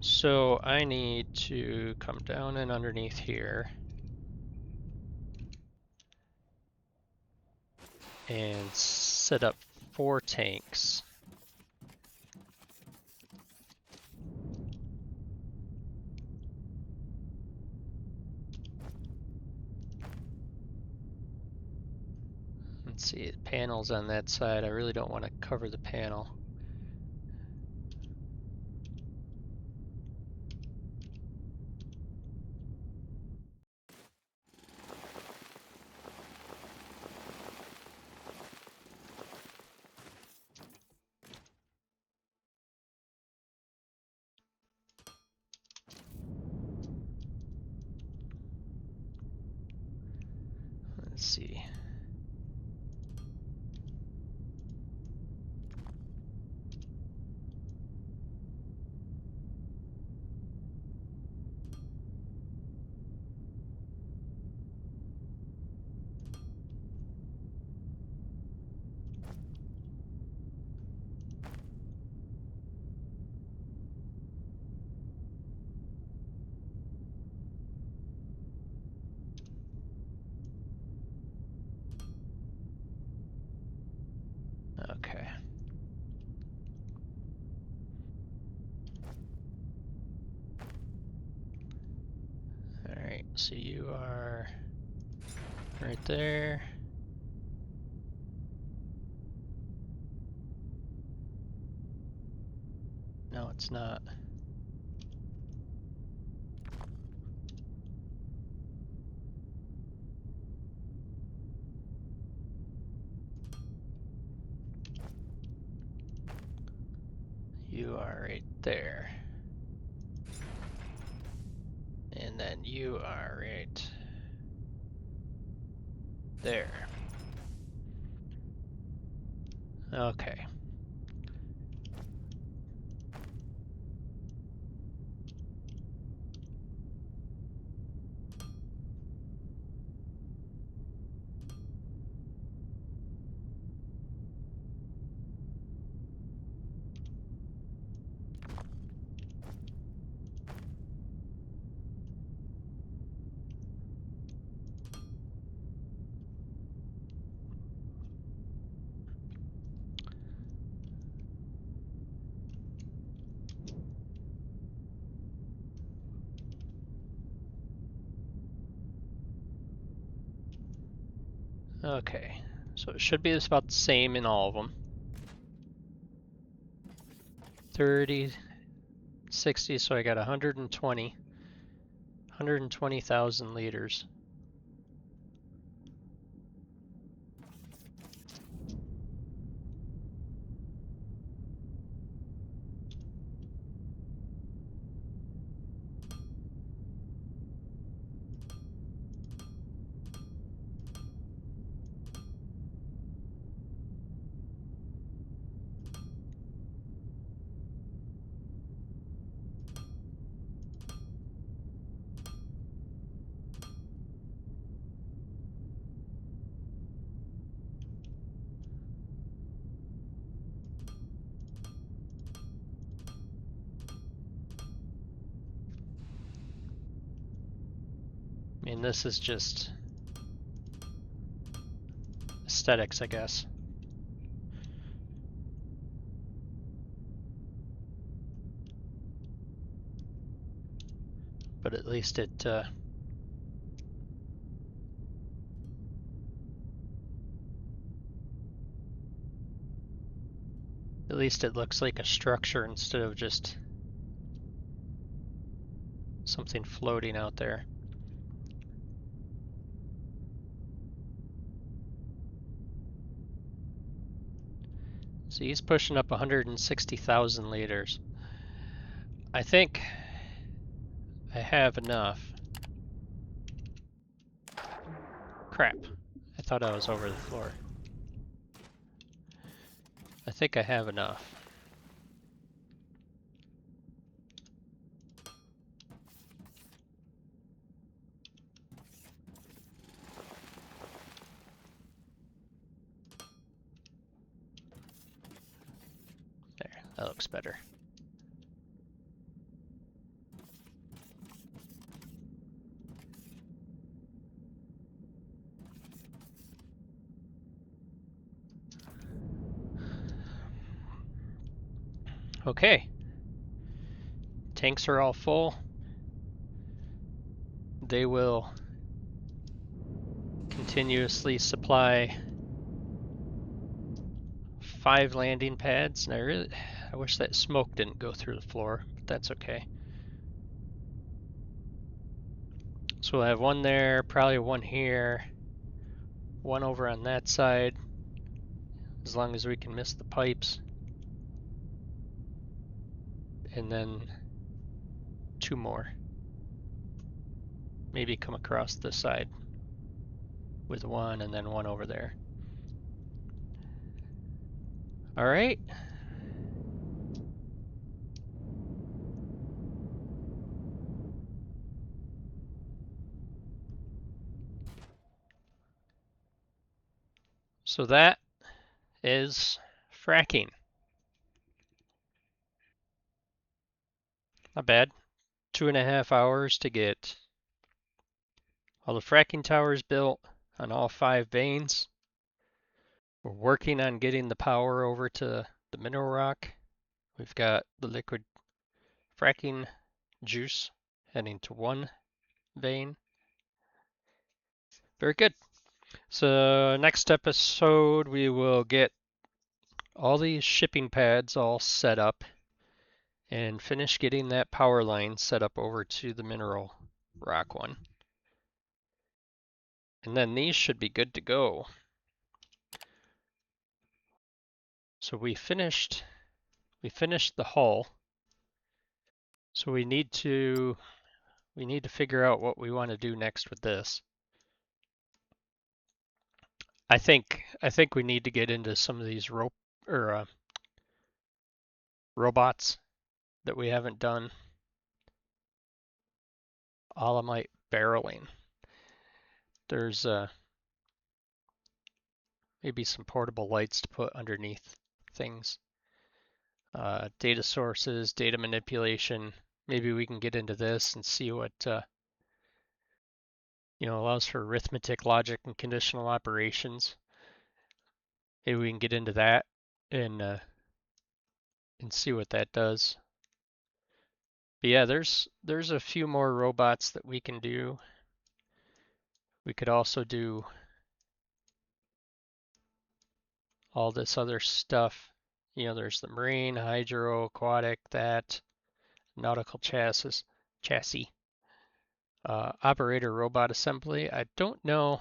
So I need to come down and underneath here and set up 4 tanks. Let's see, panels on that side. I really don't want to cover the panel. Let's see. Okay. All right, so you are right there. No, it's not. You are right there. And then you are right there. Okay. Okay. So it should be about the same in all of them. 30, 60, so I got 120,000 liters. I mean, this is just aesthetics, I guess. But at least it looks like a structure instead of just something floating out there. So he's pushing up 160,000 liters. I think I have enough. Crap. I thought I was over the floor. I think I have enough. There, that looks better. Okay. Tanks are all full. They will continuously supply 5 landing pads, and I wish that smoke didn't go through the floor, but that's okay. So we'll have one there, probably one here, one over on that side, as long as we can miss the pipes, and then 2 more. Maybe come across this side with one and then one over there. All right. So that is fracking. Not bad. 2.5 hours to get all the fracking towers built on all 5 veins. We're working on getting the power over to the mineral rock. We've got the liquid fracking juice heading to 1 vein. Very good. So next episode we will get all these shipping pads all set up and finish getting that power line set up over to the mineral rock one. And then these should be good to go. So we finished the hull. So we need to figure out what we want to do next with this. I think we need to get into some of these robots that we haven't done. Alamite barreling. There's maybe some portable lights to put underneath things. Data sources, data manipulation. Maybe we can get into this and see what allows for arithmetic, logic, and conditional operations. Maybe we can get into that and see what that does. But yeah, there's a few more robots that we can do. We could also do all this other stuff. There's the marine, hydro, aquatic, that, nautical chassis, operator robot assembly. I don't know.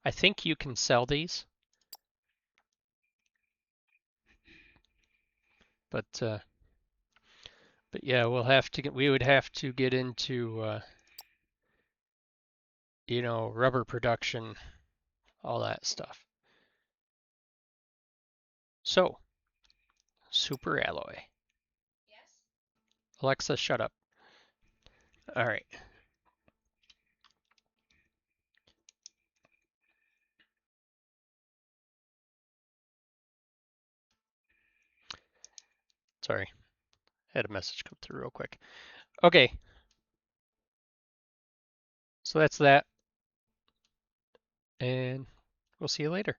I think you can sell these, but yeah, we would have to get into rubber production, all that stuff. So, super alloy. Yes. Alexa, shut up. All right. Sorry. Had a message come through real quick. Okay. So that's that. And we'll see you later.